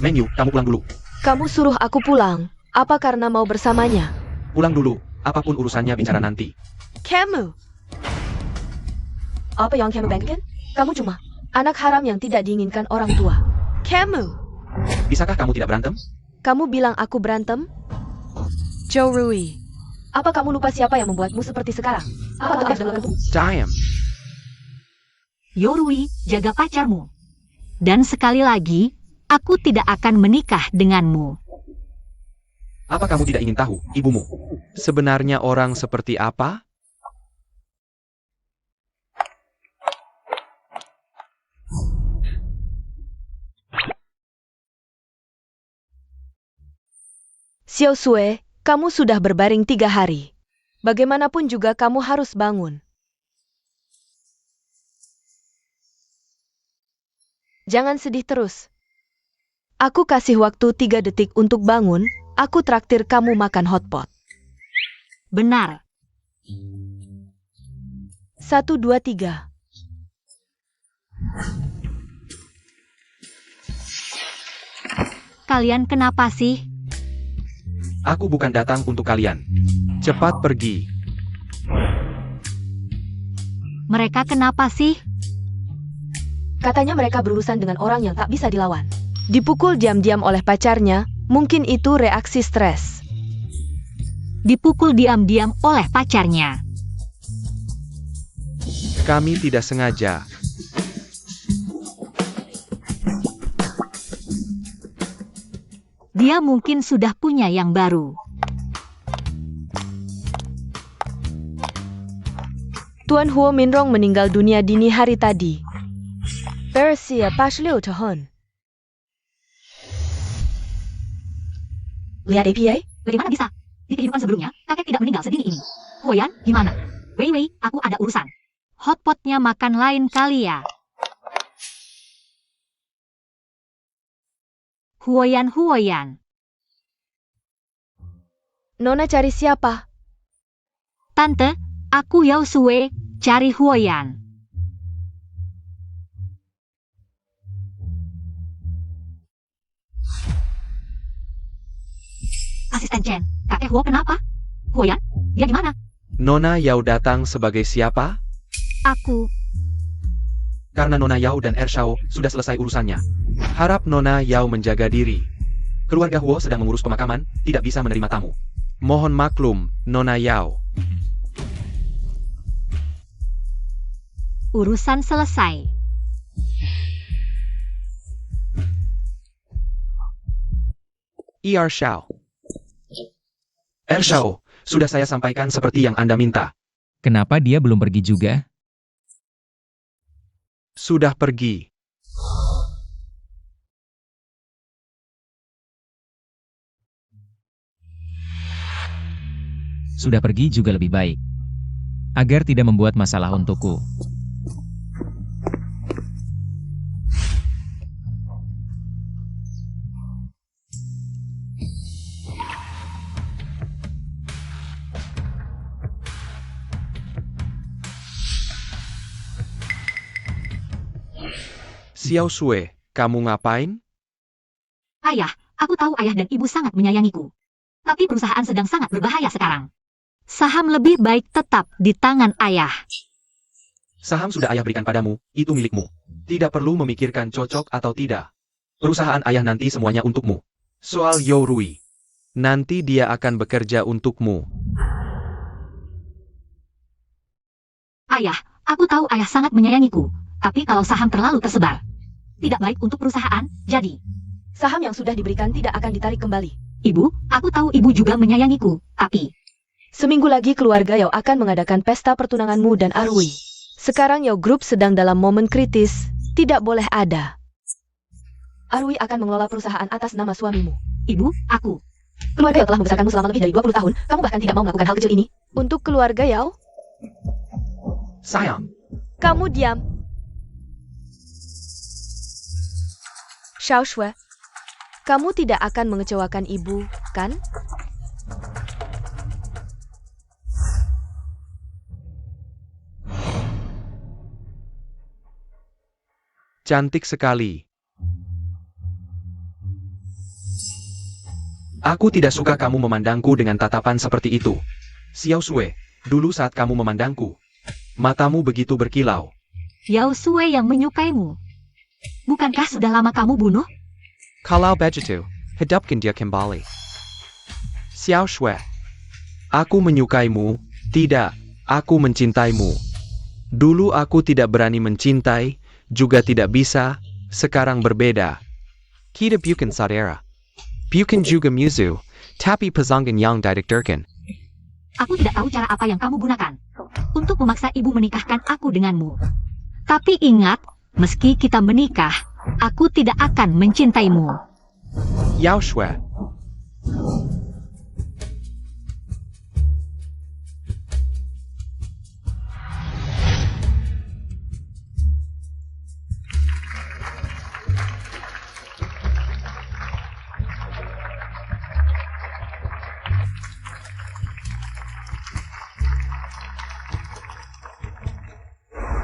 Meng Yu, kamu pulang dulu. Kamu suruh aku pulang. Apa karena mau bersamanya? Pulang dulu. Apapun urusannya bicara nanti. Kamu. Apa yang kamu bayangkan? Kamu cuma anak haram yang tidak diinginkan orang tua. Kamu. Bisakah kamu tidak berantem? Kamu bilang aku berantem? Yorui. Apa kamu lupa siapa yang membuatmu seperti sekarang? Apa tugas dan lakumu? Diam. Yorui, jaga pacarmu. Dan sekali lagi, aku tidak akan menikah denganmu. Apa kamu tidak ingin tahu, ibumu? Sebenarnya orang seperti apa? Xiao Sui, kamu sudah berbaring 3 hari. Bagaimanapun juga kamu harus bangun. Jangan sedih terus. Aku kasih waktu 3 detik untuk bangun, aku traktir kamu makan hotpot. Benar. 1, 2, 3. Kalian kenapa sih? Aku bukan datang untuk kalian. Cepat pergi. Mereka kenapa sih? Katanya mereka berurusan dengan orang yang tak bisa dilawan. Dipukul diam-diam oleh pacarnya, mungkin itu reaksi stres. Dipukul diam-diam oleh pacarnya. Kami tidak sengaja. Dia mungkin sudah punya yang baru. Tuan Huo Minrong meninggal dunia dini hari tadi. Berusia 86 tahun. Lihat APA, bagaimana bisa? Di kehidupan sebelumnya, kakek tidak meninggal sedini ini. Huoyan, gimana? Wei Wei, aku ada urusan. Hotpotnya makan lain kali ya. Huoyan. Nona cari siapa? Tante, aku Yao Sui, cari Huoyan. Asisten Chen, kakek Huo kenapa? Huoyan, dia gimana? Nona Yao datang sebagai siapa? Aku, Karena Nona Yao dan Ershao sudah selesai urusannya. Harap Nona Yao menjaga diri. Keluarga Huo sedang mengurus pemakaman, tidak bisa menerima tamu. Mohon maklum, Nona Yao. urusan selesai. Ershao. Ershao, sudah saya sampaikan seperti yang Anda minta. Kenapa dia belum pergi juga? Sudah pergi. Sudah pergi juga lebih baik. Agar tidak membuat masalah untukku. Xiao Sui, kamu ngapain? Ayah, aku tahu ayah dan ibu sangat menyayangiku. Tapi perusahaan sedang sangat berbahaya sekarang. Saham lebih baik tetap di tangan ayah. Saham sudah ayah berikan padamu, itu milikmu. Tidak perlu memikirkan cocok atau tidak. Perusahaan ayah nanti semuanya untukmu. Soal Yorui, nanti dia akan bekerja untukmu. Ayah, aku tahu ayah sangat menyayangiku. Tapi kalau saham terlalu tersebar, tidak baik untuk perusahaan, jadi. Saham yang sudah diberikan tidak akan ditarik kembali. Ibu, aku tahu ibu juga menyayangiku, tapi. Seminggu lagi keluarga Yao akan mengadakan pesta pertunanganmu dan Arwi. Sekarang Yao Group sedang dalam momen kritis, tidak boleh ada. Arwi akan mengelola perusahaan atas nama suamimu. Ibu, aku. Keluarga Yao telah membesarkanmu selama lebih dari 20 tahun, kamu bahkan tidak mau melakukan hal kecil ini. Untuk keluarga Yao, Sayang, kamu diam. Xiao Shui, kamu tidak akan mengecewakan ibu, kan? Cantik sekali. Aku tidak suka kamu memandangku dengan tatapan seperti itu. Xiao Shui, dulu saat kamu memandangku, matamu begitu berkilau. Yao Sui yang menyukaimu. Bukankah sudah lama kamu bunuh? Kalau begitu, hidupkan dia kembali. Xiao Shui, aku menyukaimu, tidak, aku mencintaimu. Dulu aku tidak berani mencintai, juga tidak bisa, sekarang berbeda. Kita bukan saudara. Bukan juga musuh, tapi pasangan yang didekatkan. Aku tidak tahu cara apa yang kamu gunakan untuk memaksa ibu menikahkan aku denganmu. Tapi ingat, meski kita menikah, aku tidak akan mencintaimu. Yao Shui.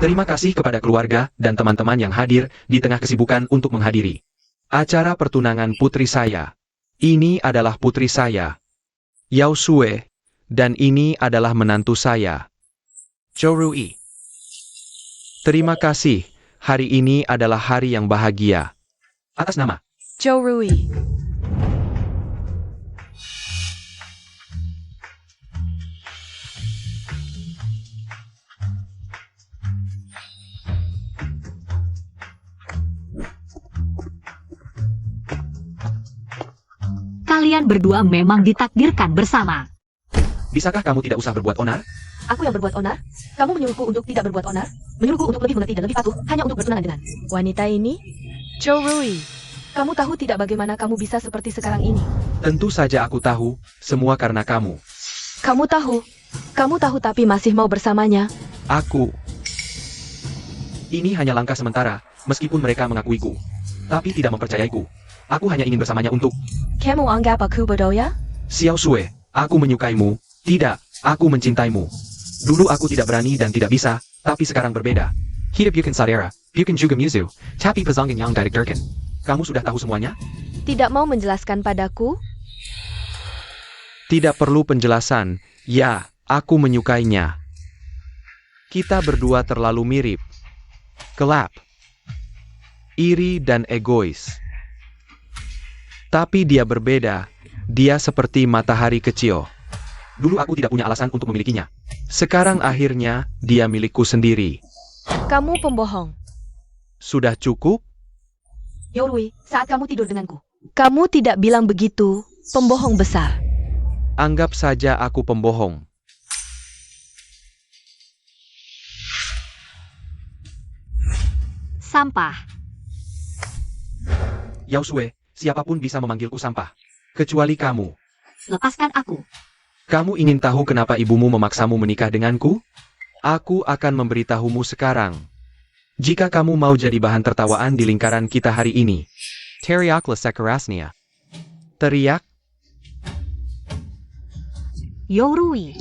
Terima kasih kepada keluarga dan teman-teman yang hadir di tengah kesibukan untuk menghadiri acara pertunangan putri saya. Ini adalah putri saya, Yao Sui, dan ini adalah menantu saya, Zhou Rui. Terima kasih, hari ini adalah hari yang bahagia. Atas nama Zhou Rui. Kalian berdua memang ditakdirkan bersama. Bisakah kamu tidak usah berbuat onar? Aku yang berbuat onar? Kamu menyuruhku untuk tidak berbuat onar? Menyuruhku untuk lebih mengerti dan lebih patuh, hanya untuk bertunangan dengan wanita ini? Zhou Rui, kamu tahu tidak bagaimana kamu bisa seperti sekarang ini? Tentu saja aku tahu, semua karena kamu. Kamu tahu tapi masih mau bersamanya. Aku. Ini hanya langkah sementara, meskipun mereka mengakuiku, tapi tidak mempercayaiku. Aku hanya ingin bersamanya untuk Kamu anggap aku bodoh ya? Xiao Sui. Aku menyukaimu. Tidak, aku mencintaimu. Dulu aku tidak berani dan tidak bisa, tapi sekarang berbeda. Hidup bukan saudara, bukan juga musuh, tapi pasangan yang didekatkan. Kamu sudah tahu semuanya? Tidak mau menjelaskan padaku? Tidak perlu penjelasan. Ya, aku menyukainya. Kita berdua terlalu mirip. Gelap. Iri dan egois. Tapi dia berbeda. Dia seperti matahari kecil. Dulu aku tidak punya alasan untuk memilikinya. Sekarang akhirnya, dia milikku sendiri. Kamu pembohong. Sudah cukup? Yao Rui, saat kamu tidur denganku. Kamu tidak bilang begitu, pembohong besar. Anggap saja aku pembohong. Sampah. Yao Sui, siapapun bisa memanggilku sampah. Kecuali kamu. Lepaskan aku. Kamu ingin tahu kenapa ibumu memaksamu menikah denganku? Aku akan memberitahumu sekarang. Jika kamu mau jadi bahan tertawaan di lingkaran kita hari ini. Teriaklah sekerasnya. Teriak. Yao Rui.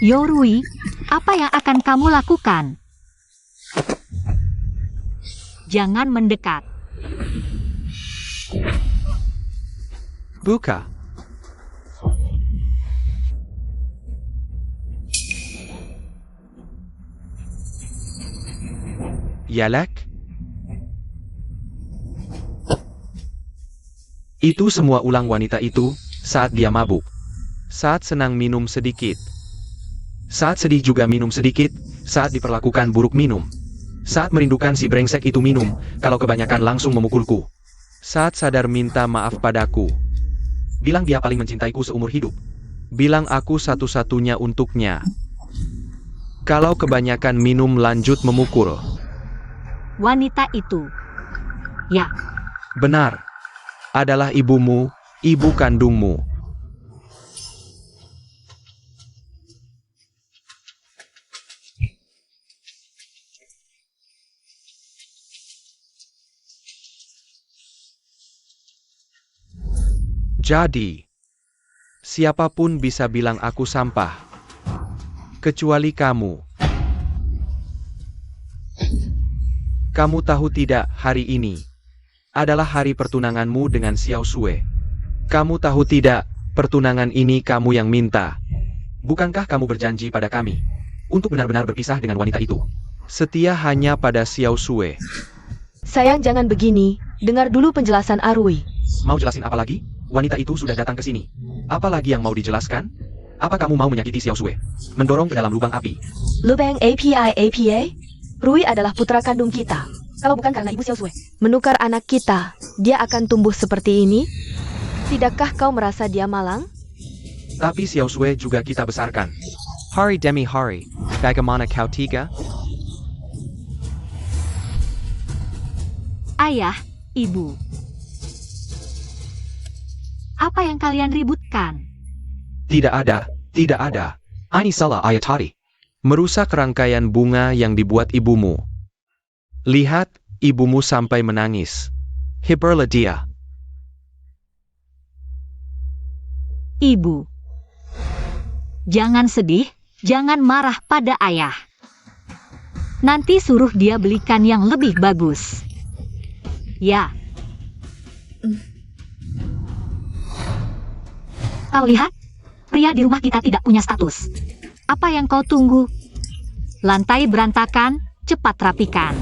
Yao Rui, apa yang akan kamu lakukan? Jangan mendekat. Buka. Yalek. Itu semua ulang wanita itu, saat dia mabuk. Saat senang minum sedikit. Saat sedih juga minum sedikit, saat diperlakukan buruk minum. Saat merindukan si brengsek itu minum, kalau kebanyakan langsung memukulku. Saat sadar minta maaf padaku. Bilang dia paling mencintaiku seumur hidup. Bilang aku satu-satunya untuknya. Kalau kebanyakan minum lanjut memukul. Wanita itu. Ya, Benar. Adalah ibumu, ibu kandungmu. Jadi, siapapun bisa bilang aku sampah. Kecuali kamu. Kamu tahu tidak, hari ini adalah hari pertunanganmu dengan Xiao Sue. Kamu tahu tidak, pertunangan ini kamu yang minta. Bukankah kamu berjanji pada kami untuk benar-benar berpisah dengan wanita itu? Setia hanya pada Xiao Sue. Sayang, jangan begini. Dengar dulu penjelasan Arui. Mau jelasin apa lagi? Wanita itu sudah datang ke sini. Apa lagi yang mau dijelaskan? Apa kamu mau menyakiti Xiao Sue? Mendorong ke dalam lubang api? Lubang APA? Rui adalah putra kandung kita. Kalau bukan karena ibu Xiao Sue menukar anak kita, dia akan tumbuh seperti ini? Tidakkah kau merasa dia malang? Tapi Xiao Sue juga kita besarkan. Hari demi hari, bagaimana kau tiga? ayah, ibu. Apa yang kalian ributkan? Tidak ada. Ini salah ayah tadi. Merusak rangkaian bunga yang dibuat ibumu. Lihat, ibumu sampai menangis. Hiburlah dia. Ibu. Jangan sedih, jangan marah pada ayah. Nanti suruh dia belikan yang lebih bagus. Ya. Kau lihat, pria di rumah kita tidak punya status. Apa yang kau tunggu? Lantai berantakan, cepat rapikan.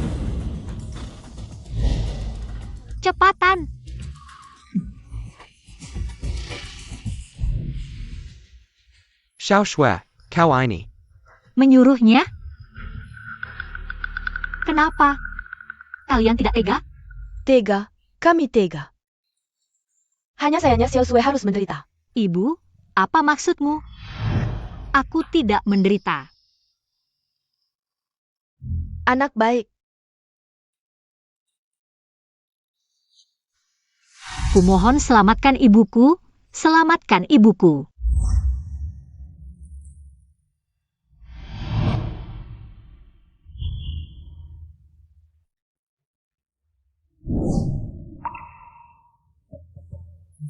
Cepatan. Xiao Sue, kau ini. Menyuruhnya? Kenapa? Kalian tidak tega? Tega, kami tega. Hanya sayangnya Xiao Sue harus menderita. Ibu, apa maksudmu? Aku tidak menderita. Anak baik. Kumohon selamatkan ibuku, selamatkan ibuku.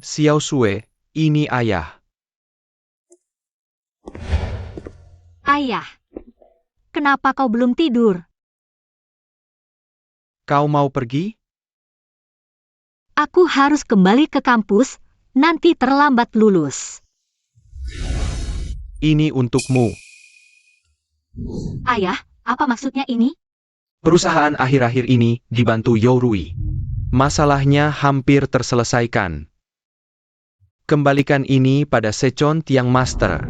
Xiao Sue, ini ayah. Ayah, kenapa kau belum tidur? Kau mau pergi? Aku harus kembali ke kampus, nanti terlambat lulus. Ini untukmu. Ayah, apa maksudnya ini? Perusahaan akhir-akhir ini dibantu Yorui. Masalahnya hampir terselesaikan. Kembalikan ini pada Sechon Tiang Master.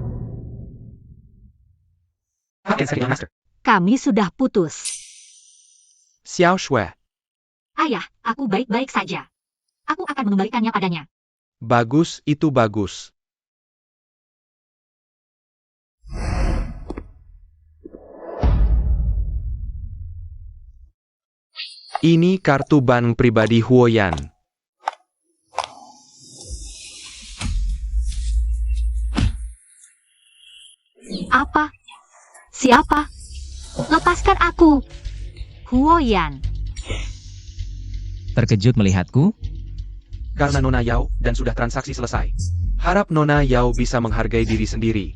Kami sudah putus. Xiao Sue, Ayah, aku baik-baik saja. Aku akan mengembalikannya padanya. bagus itu bagus. Ini kartu bank pribadi Huoyan. Apa? Siapa? Lepaskan aku. Huoyan. Terkejut melihatku? Karena Nona Yao dan sudah transaksi selesai. Harap Nona Yao bisa menghargai diri sendiri.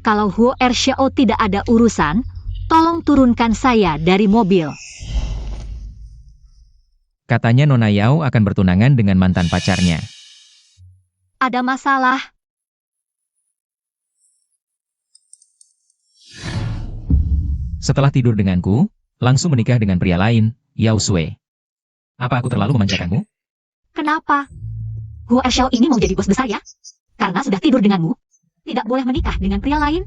Kalau Huo Ershao tidak ada urusan, tolong turunkan saya dari mobil. Katanya Nona Yao akan bertunangan dengan mantan pacarnya. Ada masalah. Setelah tidur denganku, langsung menikah dengan pria lain, Yao Sue. Apa aku terlalu memanjakanmu? Kenapa? Huo Ershao ini mau jadi bos besar ya? Karena sudah tidur denganmu, tidak boleh menikah dengan pria lain.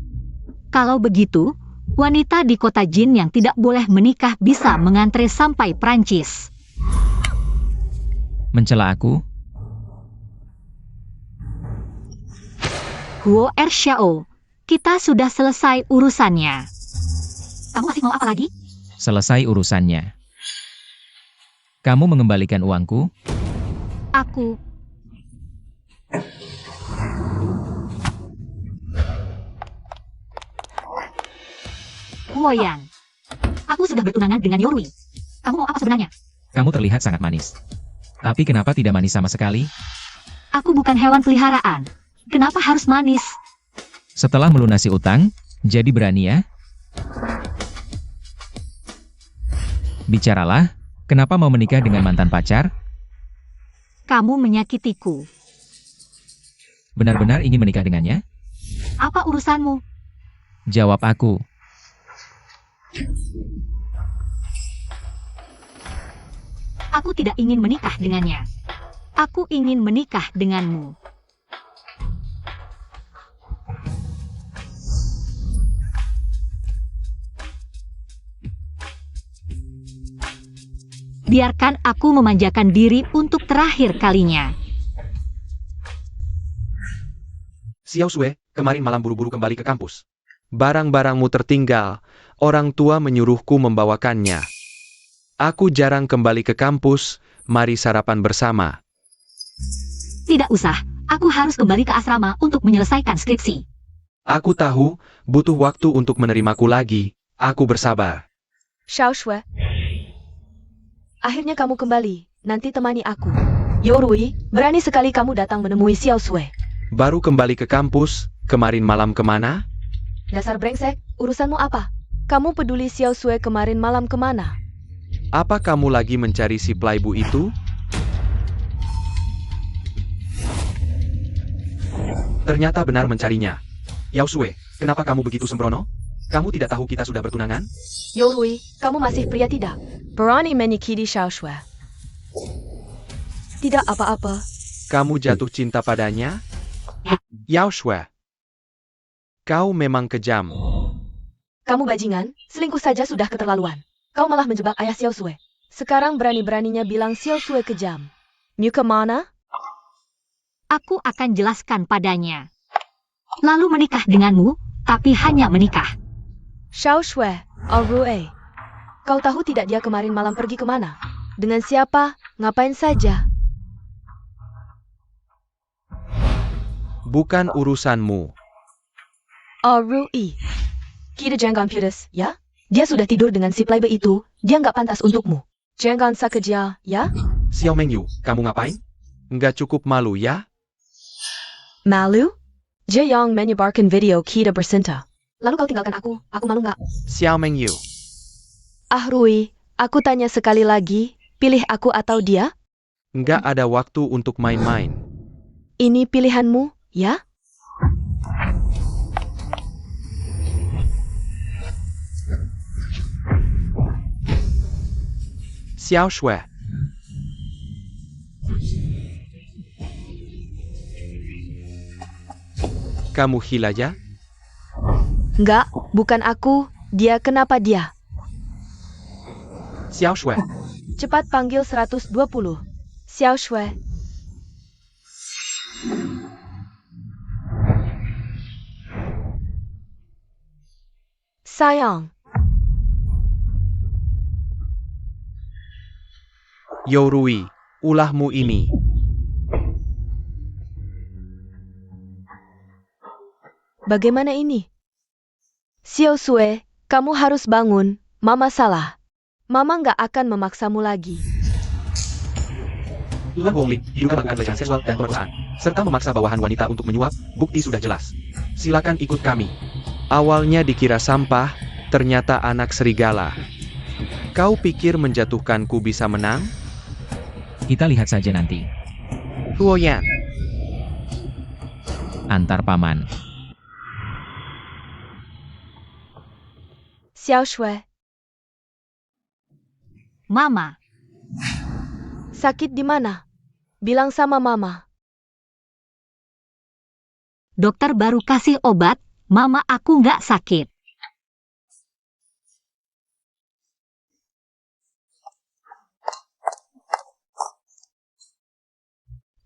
Kalau begitu, Wanita di kota Jin yang tidak boleh menikah bisa mengantre sampai Prancis. Mencela aku? Huo Erxiao, kita sudah selesai urusannya. Kamu masih mau apa lagi? Selesai urusannya. Kamu mengembalikan uangku? Aku. Huoyan, aku sudah bertunangan dengan Yorui. Kamu mau apa sebenarnya? Kamu terlihat sangat manis. Tapi kenapa tidak manis sama sekali? Aku bukan hewan peliharaan. Kenapa harus manis? Setelah melunasi utang, jadi berani ya? Bicaralah, kenapa mau menikah dengan mantan pacar? Kamu menyakitiku. Benar-benar ingin menikah dengannya? Apa urusanmu? Jawab aku. Aku tidak ingin menikah dengannya. Aku ingin menikah denganmu. Biarkan aku memanjakan diri untuk terakhir kalinya. Xiao Sue, kemarin malam buru-buru kembali ke kampus. Barang-barangmu tertinggal, orang tua menyuruhku membawakannya. Aku jarang kembali ke kampus, mari sarapan bersama. Tidak usah, aku harus kembali ke asrama untuk menyelesaikan skripsi. Aku tahu, butuh waktu untuk menerimaku lagi, aku bersabar. Xiao Shui. Akhirnya kamu kembali, nanti temani aku. Yorui, berani sekali kamu datang menemui Xiao Shui. Baru kembali ke kampus, kemarin malam kemana? Dasar brengsek, urusanmu apa? Kamu peduli Xiao Shui kemarin malam kemana? Apa kamu lagi mencari si playboy itu? Ternyata benar mencarinya. Yao Sue, kenapa kamu begitu sembrono? Kamu tidak tahu kita sudah bertunangan? Yorui, kamu masih pria tidak? Berani menyakiti Xiao Shui. Tidak apa-apa. Kamu jatuh cinta padanya? Yao Sue, kau memang kejam. Kamu bajingan, selingkuh saja sudah keterlaluan. Kau malah menjebak ayah Xiao Shui. Sekarang berani-beraninya bilang Xiao Shui kejam. Mau kemana? Aku akan jelaskan padanya. Lalu menikah denganmu, tapi hanya menikah. Xiao Shui, Rui. Kau tahu tidak dia kemarin malam pergi kemana? Dengan siapa? Ngapain saja? Bukan urusanmu. Rui. Kita jangan putus, ya? Dia sudah tidur dengan si playboy itu, dia nggak pantas untukmu. Jangan sakeja, ya? Xiao Mengyu, kamu ngapain? Nggak cukup malu ya? Malu? Dia yang menyebarkan video kita bercinta. Lalu kau tinggalkan aku malu nggak? Xiao Mengyu, Rui, aku tanya sekali lagi, pilih aku atau dia? nggak ada waktu untuk main-main. Ini pilihanmu, ya? Xiao Shui, kamu gila ya? Nggak, bukan aku. Dia kenapa dia? Xiao Shui, Cepat panggil 120. Xiao Shui. Sayang, Yorui, ulahmu ini. bagaimana ini? Xiao Shui, kamu harus bangun. Mama salah. Mama nggak akan memaksamu lagi. Tuhan Wong Li, diduga melakukan pelecehan seksual dan pemerkosaan, serta memaksa bawahan wanita untuk menyuap, bukti sudah jelas. Silakan ikut kami. Awalnya dikira sampah, ternyata anak serigala. Kau pikir menjatuhkanku bisa menang? Kita lihat saja nanti. Huoyan, Antar paman. Xiao Shui, Mama, sakit di mana? Bilang sama Mama. dokter baru kasih obat, Mama aku nggak sakit.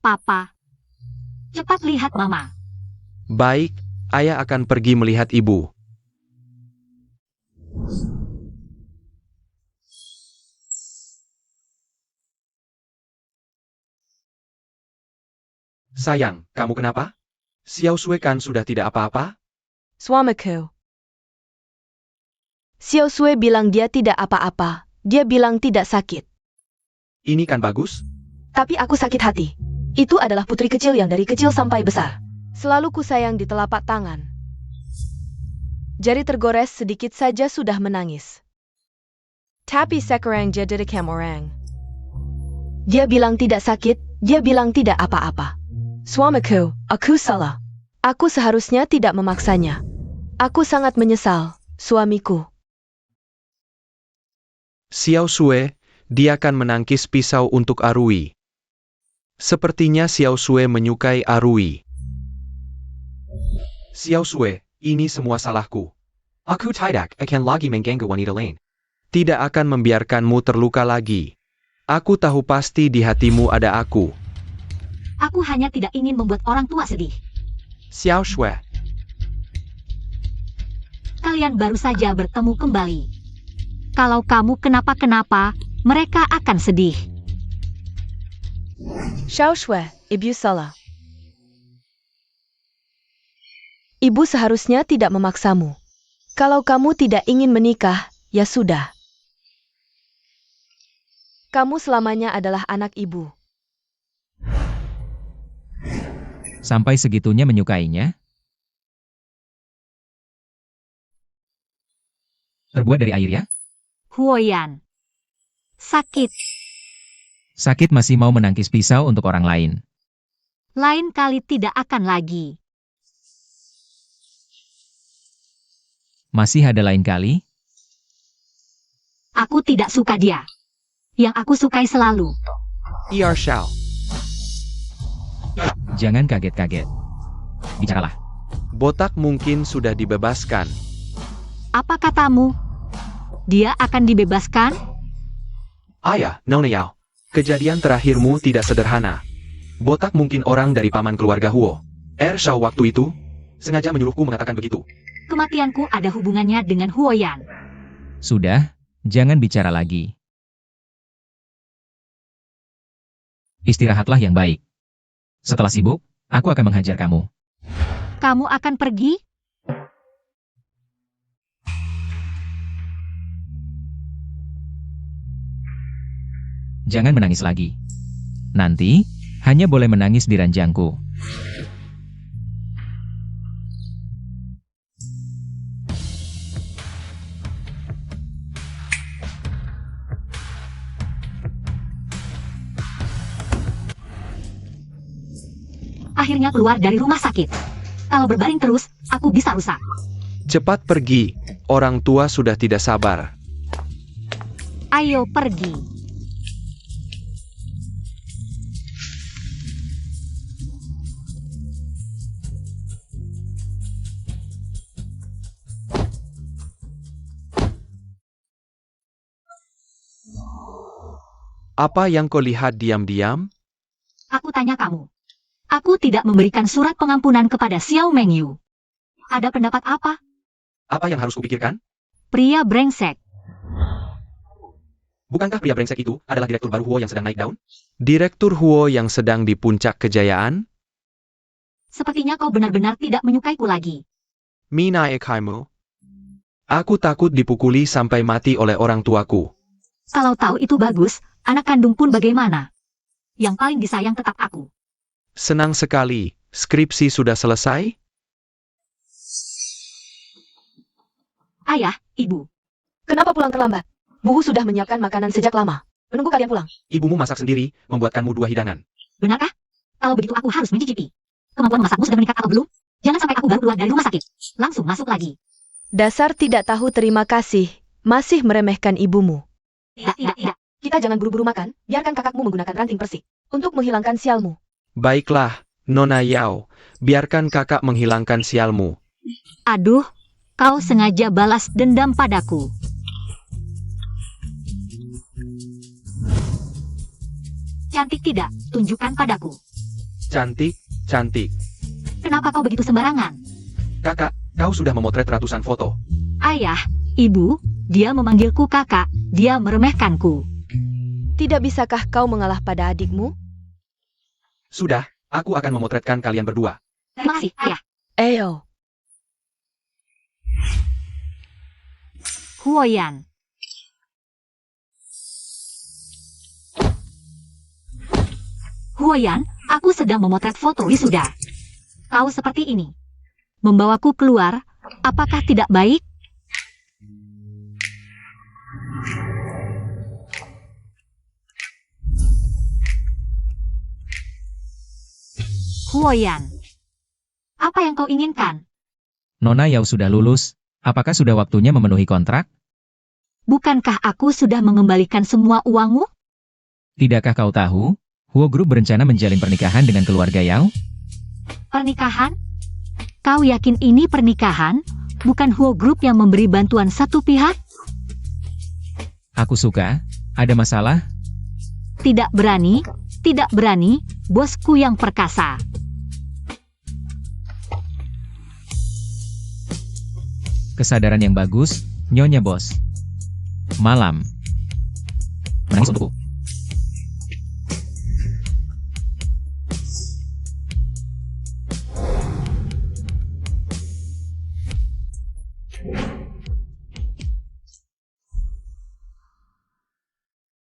Papa. Cepat lihat Mama. Baik, ayah akan pergi melihat ibu. Sayang, kamu kenapa? Xiao Sui kan sudah tidak apa-apa? Suamiku. Xiao Sui bilang dia tidak apa-apa. Dia bilang tidak sakit. Ini kan bagus? Tapi aku sakit hati. Itu adalah putri kecil yang dari kecil sampai besar selalu kusayang di telapak tangan. Jari tergores sedikit saja sudah menangis. Tapi sekarang jadi dekam orang. Dia bilang tidak sakit, dia bilang tidak apa-apa. Suamiku, aku salah. Aku seharusnya tidak memaksanya. Aku sangat menyesal, suamiku. Xiao Sui, dia akan menangkis pisau untuk Arui. Sepertinya Xiao Sui menyukai Arui. Xiao Sui, ini semua salahku. Aku tidak akan lagi mengganggu wanita lain. Tidak akan membiarkanmu terluka lagi. Aku tahu pasti di hatimu ada aku. Aku hanya tidak ingin membuat orang tua sedih. Xiao Sui, Kalian baru saja bertemu kembali. Kalau kamu kenapa-kenapa, mereka akan sedih. Xiao Shui, ibu salah. Ibu seharusnya tidak memaksamu. Kalau kamu tidak ingin menikah, ya sudah. Kamu selamanya adalah anak ibu. Sampai segitunya menyukainya? Terbuat dari air ya? Huoyan. Sakit. Sakit masih mau menangkis pisau untuk orang lain. Lain kali tidak akan lagi. Masih ada lain kali? Aku tidak suka dia. Yang aku sukai selalu. Er Xiao. Jangan kaget-kaget. Bicaralah. Botak mungkin sudah dibebaskan. Apa katamu? Dia akan dibebaskan? Ayah, Nona Yao. Kejadian terakhirmu tidak sederhana. Botak mungkin orang dari paman keluarga Huo. Er Xiao waktu itu sengaja menyuruhku mengatakan begitu. Kematianku ada hubungannya dengan Huoyan. Sudah, jangan bicara lagi. Istirahatlah yang baik. Setelah sibuk, aku akan menghajar kamu. Kamu akan pergi? Jangan menangis lagi. Nanti, hanya boleh menangis di ranjangku. Akhirnya keluar dari rumah sakit. Kalau berbaring terus, aku bisa rusak. Cepat pergi, orang tua sudah tidak sabar. Ayo pergi. Apa yang kau lihat diam-diam? Aku tanya kamu. Aku tidak memberikan surat pengampunan kepada Xiao Mengyu. Ada pendapat apa? Apa yang harus kupikirkan? Pria brengsek. Bukankah pria brengsek itu adalah direktur baru Huo yang sedang naik daun? Direktur Huo yang sedang di puncak kejayaan? Sepertinya kau benar-benar tidak menyukaiku lagi. Mina Ekhaimu. Aku takut dipukuli sampai mati oleh orang tuaku. Kalau tahu itu bagus, anak kandung pun bagaimana? Yang paling disayang tetap aku. Senang sekali, skripsi sudah selesai? Ayah, ibu. Kenapa pulang terlambat? Buhu sudah menyiapkan makanan sejak lama. Menunggu kalian pulang. Ibumu masak sendiri, membuatkanmu 2 hidangan. Benarkah? Kalau begitu aku harus mencicipi. Kemampuan memasakmu sudah meningkat atau belum? Jangan sampai aku baru keluar dari rumah sakit. Langsung masuk lagi. Dasar tidak tahu terima kasih. Masih meremehkan ibumu. Tidak. Kita jangan buru-buru makan. Biarkan kakakmu menggunakan ranting persik untuk menghilangkan sialmu. Baiklah, Nona Yao, biarkan kakak menghilangkan sialmu. Aduh, kau sengaja balas dendam padaku. Cantik tidak? Tunjukkan padaku. Cantik, cantik. Kenapa kau begitu sembarangan? Kakak, kau sudah memotret ratusan foto. Ayah, ibu, dia memanggilku kakak, dia meremehkanku. Tidak bisakah kau mengalah pada adikmu? Sudah, aku akan memotretkan kalian berdua. Terima kasih, ayah. Ayo. Huoyan. Huoyan, aku sedang memotret foto wisuda. Kau seperti ini. Membawaku keluar, apakah tidak baik? Huoyan. Apa yang kau inginkan? Nona Yao sudah lulus, apakah sudah waktunya memenuhi kontrak? Bukankah aku sudah mengembalikan semua uangmu? Tidakkah kau tahu? Huo Group berencana menjalin pernikahan dengan keluarga Yao? Pernikahan? Kau yakin ini pernikahan? Bukan Huo Group yang memberi bantuan satu pihak? Aku suka. Ada masalah? Tidak berani, bosku yang perkasa. Kesadaran yang bagus, Nyonya Bos. Malam. Menangis untukku.